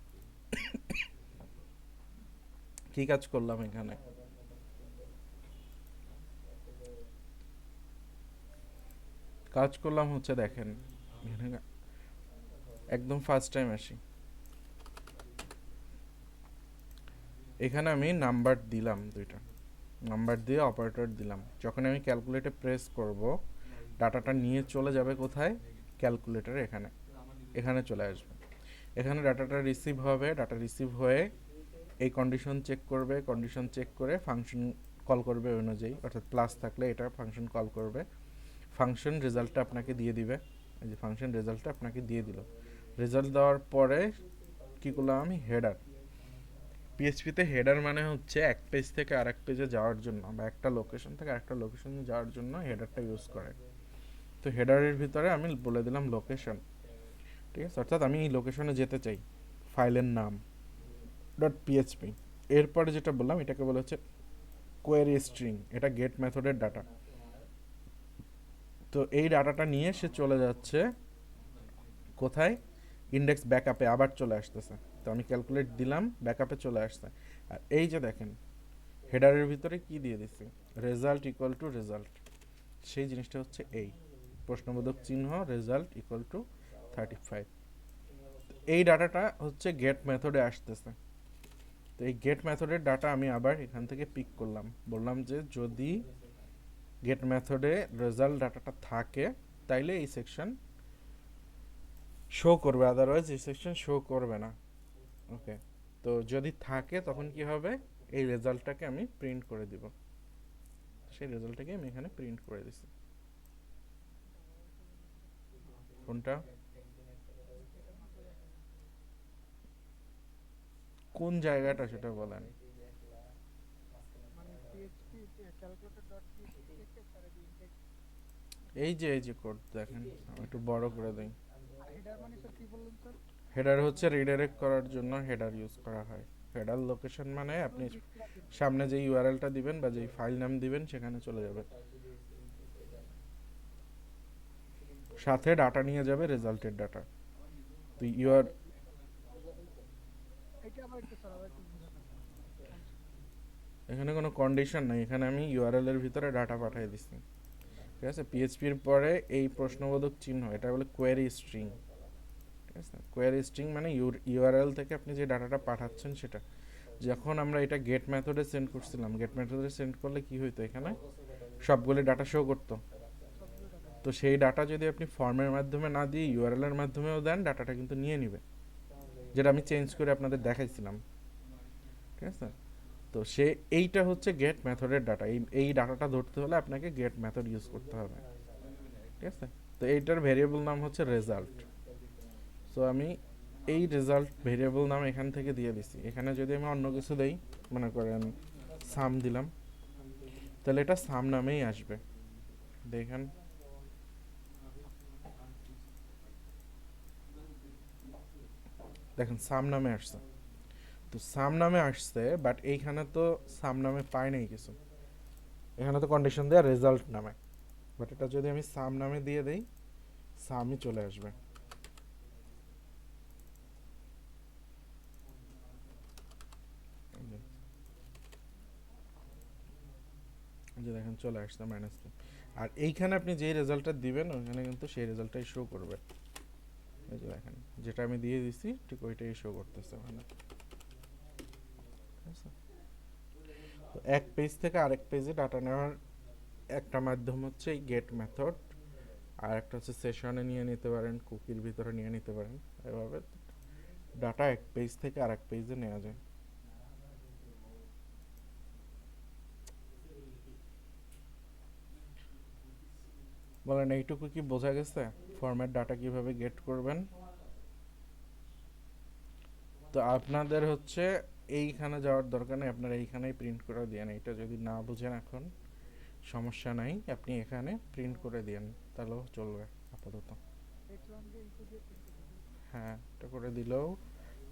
কি কাজ করলাম এখানে, কাজ করলাম হচ্ছে দেখেন এখানে একদম ফার্স্ট টাইম আসি, এখানে আমি নাম্বার দিলাম দুইটা, নাম্বার দিয়ে অপারেটর দিলাম। যখন আমি ক্যালকুলেটে প্রেস করব ডাটাটা নিয়ে চলে যাবে কোথায়, ক্যালকুলেটর এখানে, এখানে চলে আসবে। এখানে ডাটাটা রিসিভ হবে, ডাটা রিসিভ হয়ে এই কন্ডিশন চেক করবে, কন্ডিশন চেক করে ফাংশন কল করবে ওই অনুযায়ী, অর্থাৎ প্লাস থাকলে এটা ফাংশন কল করবে, ফাংশন রেজাল্টটা আপনাকে দিয়ে দিবে। এই যে ফাংশন রেজাল্টটা আপনাকে দিয়ে দিল। রেজাল্ট দেওয়ার পরে কী করলাম আমি, হেডার। পিএইচপিতে হেডার মানে হচ্ছে এক পেজ থেকে আরেক পেজে যাওয়ার জন্য বা একটা লোকেশন থেকে আরেকটা লোকেশনে যাওয়ার জন্য হেডারটা ইউজ করে। তো হেডারের ভিতরে আমি বলে দিলাম লোকেশন, ঠিক আছে, অর্থাৎ আমি এই লোকেশনে যেতে চাই, ফাইলের নাম ডট পিএইচপি। এরপরে যেটা বললাম এটাকে বলা হচ্ছে কোয়েরি স্ট্রিং, এটা গেট মেথডের ডাটা। তো এই ডাটাটা নিয়ে সে চলে যাচ্ছে কোথায়, ইন্ডেক্স ব্যাকআপে আবার চলে আসতেছে। তো আমি ক্যালকুলেট দিলাম, ব্যাকআপে চলে আসছে। আর এই যে দেখেন হেডারের ভিতরে কি দিয়ে দিছি, রেজাল্ট ইকুয়াল টু রেজাল্ট, সেই জিনিসটা হচ্ছে এই প্রশ্নবোধক চিহ্ন রেজাল্ট ইকুয়াল টু 35। এই ডাটাটা হচ্ছে গেট মেথডে আসতেছে। তো এই গেট মেথডের ডাটা আমি আবার এখান থেকে পিক করলাম, বললাম যে যদি গেট মেথডে রেজাল্ট ডাটাটা থাকে তাইলে এই সেকশন শো করবে, আদারওয়াইজ এই সেকশন শো করবে না। ওকে, তো যদি থাকে তখন কি হবে, এই রেজাল্টটাকে আমি প্রিন্ট করে দিব। সেই রেজাল্টটাকে আমি এখানে প্রিন্ট করে দিছি। কোনটা, কোন জায়গাটা সেটা বলেন। মানে পিএইচপি ক্যালকুলেটর ডট পিএইচপি থেকে তার ইনডেক্স। এই যে কোড দেখেন, আমি একটু বড় করে দিই। আর হেডার মানে স্যার কি বললেন স্যার? হেডার হচ্ছে রিডাইরেক্ট করার জন্য হেডার ইউজ করা হয়। হেডার লোকেশন মানে আপনি সামনে যে ইউআরএলটা দিবেন বা যেই ফাইল নাম দিবেন সেখানে চলে যাবে, সাথে ডাটা নিয়ে যাবে, রেজাল্টের ডাটা। তো ইউআর এটা আবার একটু স্যার আবার একটু বোঝান। এখানে কোনো কন্ডিশন নাই, এখানে আমি ইউআরএল এর ভিতরে ডাটা পাঠিয়ে দিচ্ছি, ঠিক আছে। পিএইচপির পরে এই প্রশ্নবোধক চিহ্ন, এটা বলে কোয়েরি স্ট্রিং, ঠিক আছে। কোয়েরি স্ট্রিং মানে ইউআরএল থেকে আপনি যে ডাটাটা পাঠাচ্ছেন সেটা। যখন আমরা এটা গেট মেথডে সেন্ড করছিলাম, গেট মেথডে সেন্ড করলে কি হইতো, এখানে সবগুলো ডাটা শো করতো। তো সেই ডাটা যদি আপনি ফর্মের মাধ্যমে না দিয়ে ইউআরএল এর মাধ্যমেও দেন, ডাটাটা কিন্তু নিয়ে নিবে, যেটা আমি চেঞ্জ করে আপনাদের দেখাইছিলাম, ঠিক আছে। তো সে এইটা হচ্ছে গেট মেথডের ডাটা, এই ডাটাটা ধরতে হলে আপনাকে গেট মেথড ইউজ করতে হবে, ঠিক আছে। তো এইটার ভেরিয়েবল নাম হচ্ছে রেজাল্ট। সো আমি এই রেজাল্ট ভেরিয়েবল নাম এখান থেকে দিয়ে দিছি। এখানে যদি আমি অন্য কিছু দেই, মনে করেন সাম দিলাম, তাহলে এটা সাম নামেই আসবে। দেখেন দেখেন সাম নামে আসছে। তো সাম নামে আসছে, বাট এইখানে তো সাম নামে পাই নাই কিছু, এখানে তো কন্ডিশন দেয়া রেজাল্ট নামে। বাট এটা যদি আমি সাম নামে দিয়ে দেই, সামই চলে আসবে। এই যে দেখেন চলে আসছে -2। আর এইখানে আপনি যেই রেজাল্টটা দিবেন ওখানে কিন্তু সেই রেজাল্টটাই শো করবে। এই যে দেখেন যেটা আমি দিয়ে দিছি ঠিক ওইটাই শো করতেছে ওখানে, ঠিক আছে। তো এক পেজ থেকে আরেক পেজে ডাটা নেওয়ার একটা মাধ্যম হচ্ছে এই গেট মেথড, আর একটা হচ্ছে সেশনে নিয়ে নিতে পারেন, কুকির ভিতরে নিয়ে নিতে পারেন। এভাবে ডাটা এক পেজ থেকে আরেক পেজে নেওয়া যায়। বলেন এইটুকু কি বোঝা গেছে, ফরম্যাট ডাটা কিভাবে গেট করবেন? তো আপনাদের হচ্ছে এইখানে যাওয়ার দরকার নেই, আপনারা এইখানেই প্রিন্ট করে দিয়েন। এটা যদি না বুঝেন এখন সমস্যা নাই, আপনি এখানে প্রিন্ট করে দিয়েন, তাহলেও চলবে আপাতত। দেখলাম যে ইকো দিয়ে প্রিন্ট করে দিই। হ্যাঁ, এটা করে দিলেও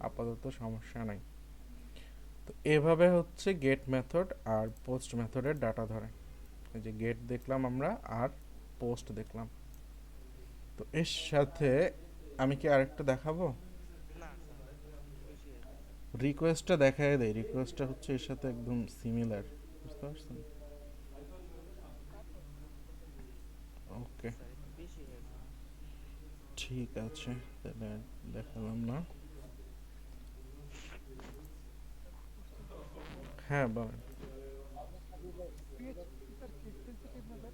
আপাতত সমস্যা নাই। তো এভাবে হচ্ছে গেট মেথড আর পোস্ট মেথডের ডাটা ধরে। এই যে গেট দেখলাম আমরা, আর পোস্ট দেখলাম। তো এর সাথে আমি কি আরেকটা দেখাবো, না স্যার, খুশি হয়েছে। রিকোয়েস্টটা দেখায় দেয়। রিকোয়েস্টটা হচ্ছে এর সাথে একদম সিমিলার, বুঝতে পারছেন? ওকে, স্যার একটু বেশি ঠিক আছে, তাহলে আর দেখালাম না। হ্যাঁ বলেন। পিএইচপি কি স্যার কেস সেনসিটিভ না স্যার?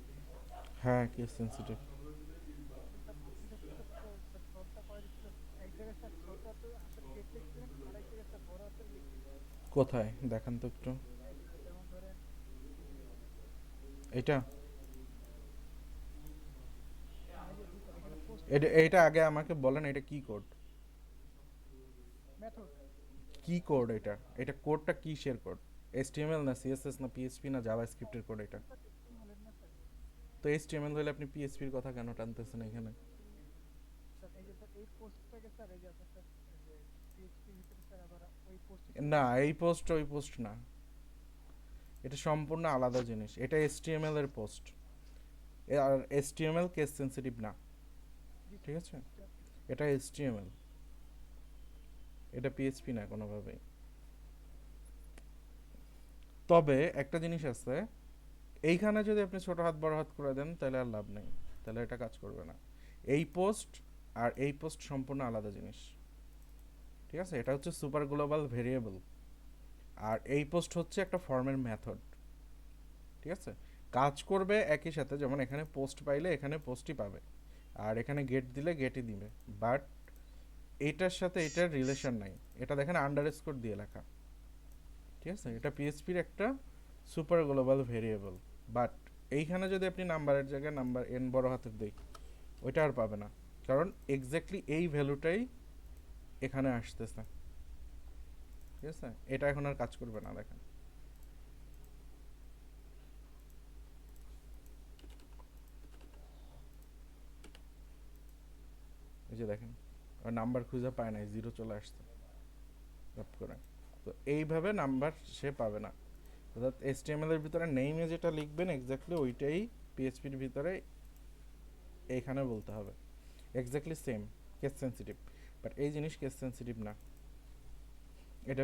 হ্যাঁ, কেস সেন্সিটিভ। স্যার আপনি যে স্যার ফন্টটা করে দিচ্ছিলেন, এক জায়গায় স্যার ছোট হাতের গেট লিখছিলেন, আরেক জায়গায় স্যার বড় হাতের লিখছিলেন। কোথায় দেখান তো একটু। এই স্যার যেমন ধরেন এই যে এটা না এই যে জি স্যার এখানে পোস্ট এটা লিখছেন এইটা আগে আমাকে বলেন, এটা কি কোড? মেথড। কি কোড এটা? এটা কোডটা কিসের কোড? HTML না CSS না PHP না জাভাস্ক্রিপ্টের কোড এটা? স্যার HTML না স্যার? তো HTML হলে আপনি PHP এর কথা কেন টানতেছেন এখানে? স্যার এই যে স্যার এই পোস্টটাকে স্যার এই যে আপনি স্যার এই যে পিএইচপি ভিতরে স্যার আবার ওই পোস্টে না, এই পোস্ট ওই পোস্ট না, এটা সম্পূর্ণ আলাদা জিনিস। এটা HTML এর পোস্ট, আর HTML কেস সেন্সিটিভ না, জি ঠিক স্যার আছে? এটা HTML, এটা PHP না কোনোভাবেই। তবে একটা জিনিস আছে, এইখানে যদি আপনি ছোট হাত বড় হাত করে দেন তাহলে আর লাভ নেই, তাহলে এটা কাজ করবে না। এই পোস্ট আর এই পোস্ট সম্পূর্ণ আলাদা জিনিস, ঠিক আছে? এটা হচ্ছে সুপার গ্লোবাল ভেরিয়েবল, আর এই পোস্ট হচ্ছে একটা ফর্মের মেথড, ঠিক আছে? কাজ করবে একই সাথে, যেমন এখানে পোস্ট পাইলে এখানে পোস্টই পাবে, আর এখানে গেট দিলে গেটই দিবে, বাট এটার সাথে এটার রিলেশন নাই। এটা দেখেন আন্ডারস্কোর দিয়ে লেখা, ঠিক আছে? এটা পিএইচপির একটা সুপার গ্লোবাল ভেরিয়েবল, বাট এইখানে যদি আপনি নাম্বারের জায়গায় নাম্বার এন বড় হাতের দিই, ওইটা আর পাবে না, কারণ এক্স্যাক্টলি এই ভ্যালুটাই এখানে আসতেছে, ঠিক আছে? এটা এখন আর কাজ করবে না, দেখেন। এই যে দেখেন, আর নাম্বার খুঁজে পায় নাই, জিরো চলে আসছে রপ করে। তো এইভাবে নাম্বার সে পাবে না, অর্থাৎ HTML এর ভিতরে নেইমে যেটা লিখবেন এক্স্যাক্টলি ওইটাই পিএইচপির ভিতরে এইখানে বলতে হবে, exactly same, case sensitive. But এই জিনিস কেস সেন্সিটিভ না, এটা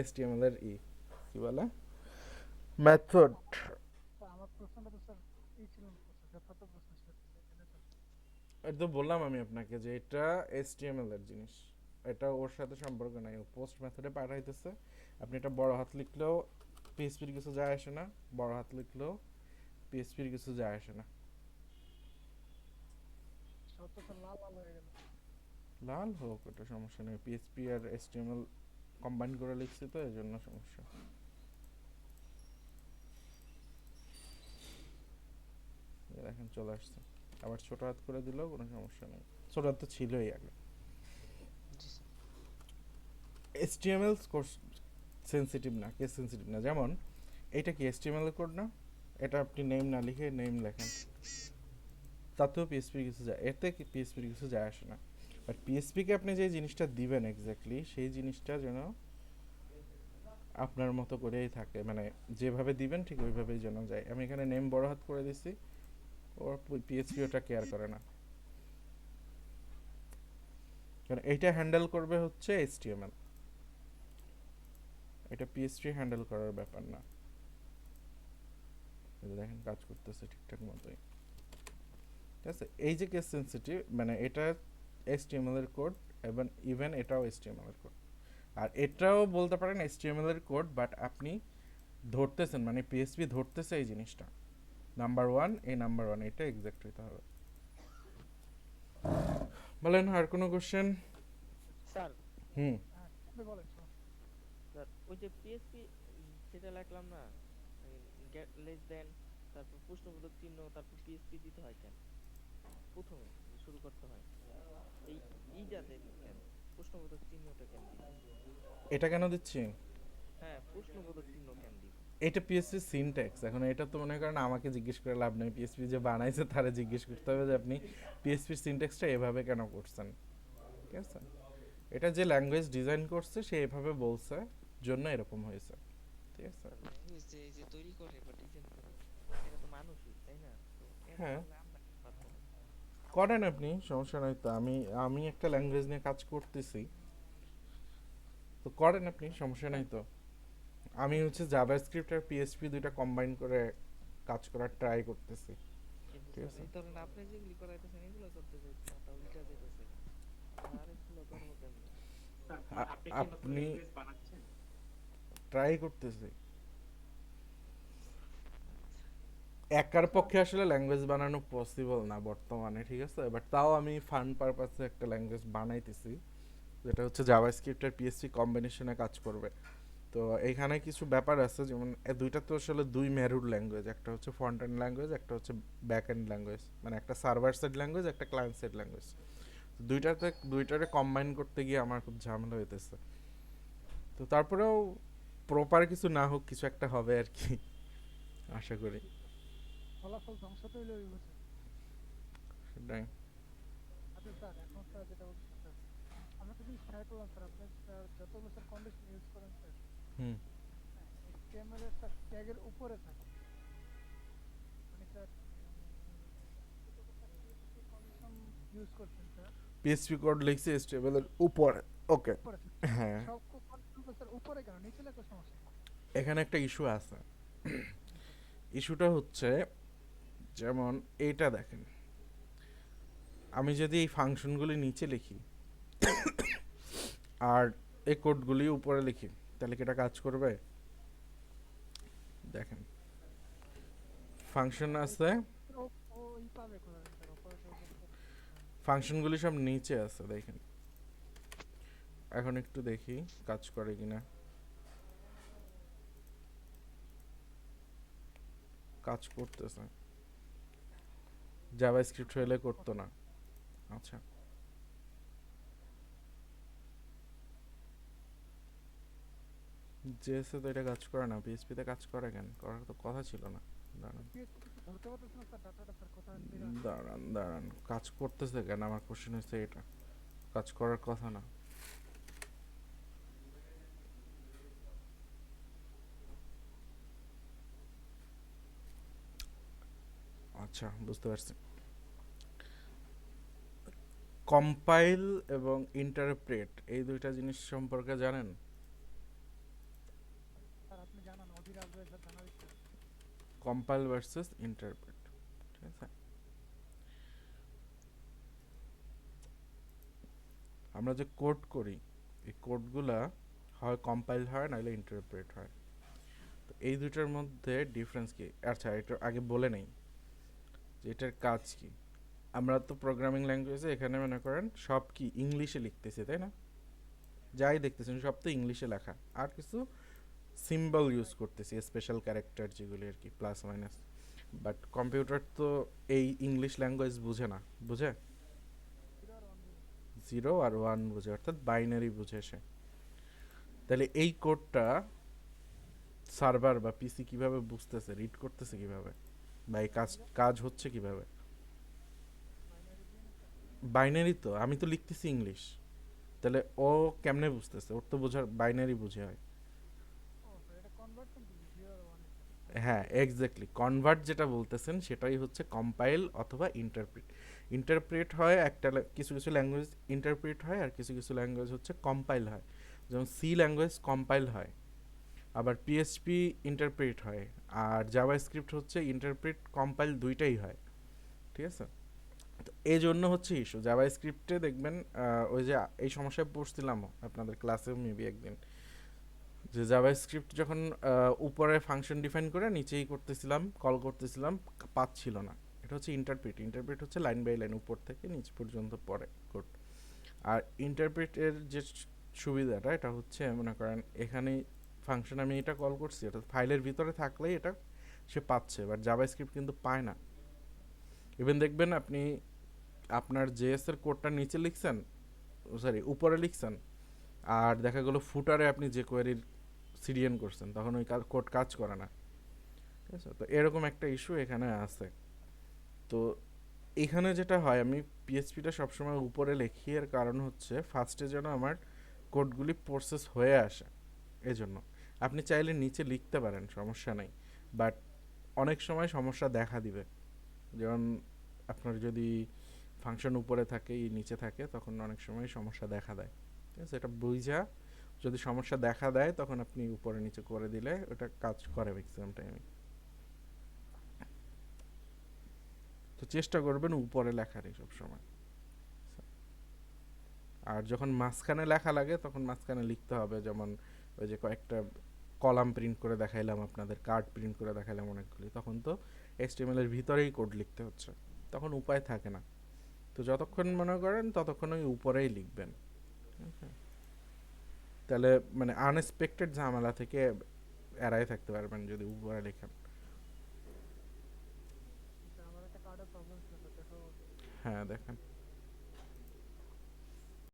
HTML এর কি বলে, মেথড। স্যার আমার প্রশ্নটা তো স্যার এই ছিল না স্যার, যথার্থ প্রশ্ন ছিল স্যার, এখানে স্যার এটা তো বললাম আমি আপনাকে যে এটা HTML এর জিনিস, এটা ওর সাথে সম্পর্ক নাই, ও পোস্ট মেথডে পাঠাইতেছে। আপনি এটা বড় হাত লিখলেও পিএইচপির কিছু যায় আসে না, বড় হাত লিখলেও পিএইচপির কিছু যায় আসে না। সব তো স্যার লাল লাল হয়ে গেল। লাল হোক, ওটা সমস্যা নেই, পিএইচপি আর HTML কম্বাইন করে লিখছি তো এই জন্য সমস্যা। এই দেখেন চলে আসছে, আবার ছোট হাত করে দিলেও কোনো সমস্যা নেই, ছোট হাত তো ছিলই আগে। জি স্যার। HTML কোর্স সেন্সিটিভ না, কেস সেন্সিটিভ না। যেমন এটা কি HTML এর কোড না? এটা আপনি নেম না লিখে নেম লেখেন, তাতেও পিএইচপির কিছু যায়, এতে কি পিএইচপির কিছু যায় আসে না। বাট পিএইচপিকে আপনি যে জিনিসটা দিবেন এক্স্যাক্টলি সেই জিনিসটা যেন আপনার মতো করেই থাকে, মানে যেভাবে দিবেন ঠিক ওইভাবেই যেন যায়। আমি এখানে নেম বড় হাত করে দিছি, ওর পিএইচপি ওটা কেয়ার করে না, কারণ এইটা হ্যান্ডেল করবে হচ্ছে HTML, এটা পিএইচপি হ্যান্ডেল করার ব্যাপার না। এই যে দেখেন কাজ করতেছে ঠিকঠাক মতোই, ঠিক আছে? এই যে কেস সেন্সিটিভ, মানে এটা HTML এর কোড, এবং ইভেন এটাও HTML এর কোড, আর এটাও বলতে পারেন HTML এর কোড, বাট আপনি ধরতেছেন, মানে পিএইচপি ধরতেছে এই জিনিসটা নাম্বার ওয়ান, এই নাম্বার ওয়ান এটা এক্সাক্ট হইতে হবে। বলেন আর কোনো কোশ্চেন? স্যার হুম। হ্যাঁ আপনি বলেন সমস্যা নেই। স্যার ওই যে পিএসপি যেটা লিখলাম না, গেট লেস দেন, তারপর প্রশ্নবোধক চিহ্ন, তারপর পিএসপি দিতে হয় কেন প্রথমে শুরু করতে হয়? এই এইটাতে কেন প্রশ্নবোধক চিহ্নটা কেন দিব? এটা কেন দিচ্ছি? হ্যাঁ, প্রশ্নবোধক চিহ্ন কেন দিব? এটা পিএসপি সিনট্যাক্স, এখন এটা তো মনে করেন আমাকে জিজ্ঞেস করে লাভ নেই, পিএসপি যে বানাইছে তারা জিজ্ঞেস করতে হবে যে আপনি পিএসপির সিনট্যাক্সটা এভাবে কেন করছেন, ঠিক আছে? এটা যে ল্যাঙ্গুয়েজ ডিজাইন করছে সে এভাবে বলছে, জন্য এরকম হয়েছে, ঠিক আছে? স্যার ল্যাঙ্গুয়েজ যে এই যে তৈরি করে বা ডিজাইন করে, এটা তো মানুষই, তাই না? তো এর হ্যাঁ, তাহলে আমরা কেন পারবো না? করেন আপনি, সমস্যা নাই তো। আমি আমি একটা ল্যাঙ্গুয়েজ নিয়ে কাজ করতেছি, তো করেন আপনি, সমস্যা নাই তো। আমি হচ্ছে জাভাস্ক্রিপ্ট আর পিএইচপি দুইটা কম্বাইন করে কাজ করার ট্রাই করতেছি। কিন্তু ঠিক স্যার আছে? এই ধরেন আপনি যেগুলি করাইতেছেন এগুলো করতে যাইতে মাথা উল্টা যেতেছে আর এগুলো করবো কেমনে? আপনি ট্রাই করতেছি। একার আচ্ছা পক্ষে আসলে ল্যাঙ্গুয়েজ বানানো পসিবল না বর্তমানে, ঠিক আছে, বাট তাও আমি ফান পারপাসে একটা ল্যাঙ্গুয়েজ বানাইতেছি, যেটা হচ্ছে জাভাস্ক্রিপ্ট আর পিএসপি কম্বিনেশনে কাজ করবে। তো এইখানে কিছু ব্যাপার আছে, যেমন দুইটা তো আসলে দুই মেরুর ল্যাঙ্গুয়েজ, একটা হচ্ছে ফ্রন্ট এন্ড ল্যাঙ্গুয়েজ, একটা হচ্ছে ব্যাক এন্ড ল্যাঙ্গুয়েজ, মানে একটা সার্ভার সাইড ল্যাঙ্গুয়েজ, একটা ক্লায়েন্ট সাইড ল্যাঙ্গুয়েজ। দুইটারে কম্বাইন করতে গিয়ে আমার খুব ঝামেলা হইতেছে। তো তারপরেও প্রপার কিছু না হোক, কিছু একটা হবে আর কি, আশা করি। ফলাফল ধ্বংস তো হইলে হইব স্যার। সেটাই। আচ্ছা স্যার, এখন স্যার যেটা বলছি স্যার, আমি একটা জিনিস খেয়াল করলাম স্যার, আপনি স্যার যতগুলো স্যার কন্ডিশন ইউজ করেন স্যার, হুম। হ্যাঁ, HTML এর স্যার ট্যাগের উপরে থাকে। মানে স্যার যতটুকু স্যার PHP কন্ডিশন ইউজ করছেন স্যার, পিএসপি কোড লিখছি HTML এর উপরে। ওকে। উপরে স্যার, হ্যাঁ, সব কন্ডিশন স্যার উপরে কেন, নিচে লেখা সমস্যা নেই। এখানে একটা ইস্যু আছে। জি স্যার। ইস্যুটা হচ্ছে, যেমন এইটা দেখেন, আমি যদি এই ফাংশনগুলি নিচে লিখি আর এই কোডগুলি উপরে লিখি, তাহলে কি এটা কাজ করবে? দেখেন, ফাংশন আছে, ও ও ই পাবে কোথায় স্যার, অপারেটর বলতে ফাংশনগুলি সব নিচে আছে দেখেন। এখন একটু দেখি কাজ করে কিনা। কাজ করতেছে। জাভাস্ক্রিপ্ট হলে করতো না। আচ্ছা, জেএসএ তো এটা কাজ করে না, পিএসপিতে কাজ করে কেন? করার তো কথা ছিল না। দাঁড়ান PHP কিছু ধরতে পারতেছে না স্যার, ডাটাটা স্যার কোথায় বের আসছে। দাঁড়ান দাঁড়ান, কাজ করতেছে কেন? আমার কোশ্চেন হচ্ছে এটা, কাজ করার কথা না। আচ্ছা, বুঝতে পারছি। কম্পাইল এবং ইন্টারপ্রেট এই দুইটা জিনিস সম্পর্কে জানেন? স্যার আপনি জানান, অধীর আগ্রহে স্যার জানার ইচ্ছা আছে। কম্পাইল ভার্সেস ইন্টারপ্রেট, ঠিক আছে? আমরা যে কোড করি, এই কোডগুলা হয় কম্পাইল হয় নাহলে ইন্টারপ্রেট হয়। তো এই দুইটার মধ্যে ডিফারেন্স কি? আচ্ছা, এটা আগে বলে নেই যে এটার কাজ কি। আমরা তো প্রোগ্রামিং ল্যাঙ্গুয়েজে এখানে মনে করেন সব কি ইংলিশে লিখতেছি, তাই না? যাই দেখতেছেন সব তো ইংলিশে লেখা, আর কিছু সিম্বল ইউজ করতেছি, স্পেশাল ক্যারেক্টার যেগুলি আর কি, প্লাস মাইনাস। বাট কম্পিউটার তো এই ইংলিশ ল্যাঙ্গুয়েজ বুঝে না, বুঝে? 0 আর 1 বুঝে। 0 আর 1 বুঝে, অর্থাৎ বাইনারি বুঝে সে। তাহলে এই কোডটা সার্ভার বা পিসি কিভাবে বুঝতেছে, রিড করতেছে কিভাবে, বা এই কাজ জিরো কাজ হচ্ছে কিভাবে? বাইনারি দিয়ে না স্যার। বাইনারি তো, আমি তো লিখতেছি ইংলিশ, তাহলে ও কেমনে বুঝতেছে? ওর তো বোঝার বাইনারি বুঝে হয়। ও স্যার, এটা কনভার্সন কি 0 আর 1 স্যার? হ্যাঁ, এক্স্যাক্টলি, কনভার্ট যেটা বলতেছেন সেটাই হচ্ছে কম্পাইল অথবা ইন্টারপ্রিট। ইন্টারপ্রেট হয় একটা কিছু কিছু ল্যাঙ্গুয়েজ ইন্টারপ্রিট হয়, আর কিছু কিছু ল্যাঙ্গুয়েজ হচ্ছে কম্পাইল হয়। যেমন সি ল্যাঙ্গুয়েজ কম্পাইল হয়, আবার পিএইচপি ইন্টারপ্রেট হয়, আর জাভাস্ক্রিপ্ট হচ্ছে ইন্টারপ্রেট কম্পাইল দুইটাই হয়, ঠিক আছে? তো এই জন্য হচ্ছে ইস্যু জাভাস্ক্রিপ্টে দেখবেন, ওই যে এই সমস্যায় পড়ছিলাম আপনাদের ক্লাসেও মেবি একদিন, যে জাভাস্ক্রিপ্ট যখন উপরে ফাংশন ডিফাইন করে নিচেই করতেছিলাম, কল করতেছিলাম, পাচ্ছিল না। এটা হচ্ছে ইন্টারপ্রিট। ইন্টারপ্রিট হচ্ছে লাইন বাই লাইন উপর থেকে নিচ পর্যন্ত পড়ে কোড। আর ইন্টারপ্রিটের যে সুবিধাটা, এটা হচ্ছে মনে করেন এখানে ফাংশন আমি এটা কল করছি, এটা ফাইলের ভিতরে থাকলেই এটা সে পাচ্ছে, বাট জাভাস্ক্রিপ্ট কিন্তু পায় না। ইভেন দেখবেন আপনি আপনার জেএস এর কোডটা নিচে লিখছেন, সরি উপরে লিখছেন, আর দেখা গেলো ফুটারে আপনি যে কোয়েরির সিডিএন করছেন, তখন ওই কোড কাজ করে না, ঠিক আছে? তো এরকম একটা ইস্যু এখানে আছে। তো এখানে যেটা হয়, আমি পিএইচপিটা সবসময় উপরে লিখি, এর কারণ হচ্ছে ফার্স্টে যেন আমার কোডগুলি প্রসেস হয়ে আসে, এজন্য। আপনি চাইলে নিচে লিখতে পারেন, সমস্যা নাই, বাট অনেক সময় সমস্যা দেখা দিবে। যেমন আপনার যদি ফাংশন উপরে থাকে নিচে থাকে, তখন অনেক সময় সমস্যা দেখা দেয়, ঠিক আছে? এটা বুঝা যদি সমস্যা দেখা দেয়, তখন আপনি উপরে নিচে করে দিলে ওটা কাজ করে ম্যাক্সিমাম টাইমে। তো তো চেষ্টা করবেন উপরে লেখারই সবসময়। আর যখন মাঝখানে লেখা লাগে তখন মাঝখানে লিখতে হবে, যেমন ওই যে কয়েকটা কলাম প্রিন্ট করে দেখাইলাম আপনাদের, কার্ড প্রিন্ট করে দেখাইলাম অনেকগুলি, তখন তো HTML এর ভিতরেই কোড লিখতে হচ্ছে, তখন উপায় থাকে না। তো যতক্ষণ মনে করেন ততক্ষণ ওই উপরেই লিখবেন। Okay? তাহলে মানে আনএক্সপেক্টেড ঝামেলা থেকে এড়াই থাকতে পারবেন যদি উপরে লেখেন। আমার একটা কার্ডের প্রবলেম ছিল, দেখো হ্যাঁ দেখেন।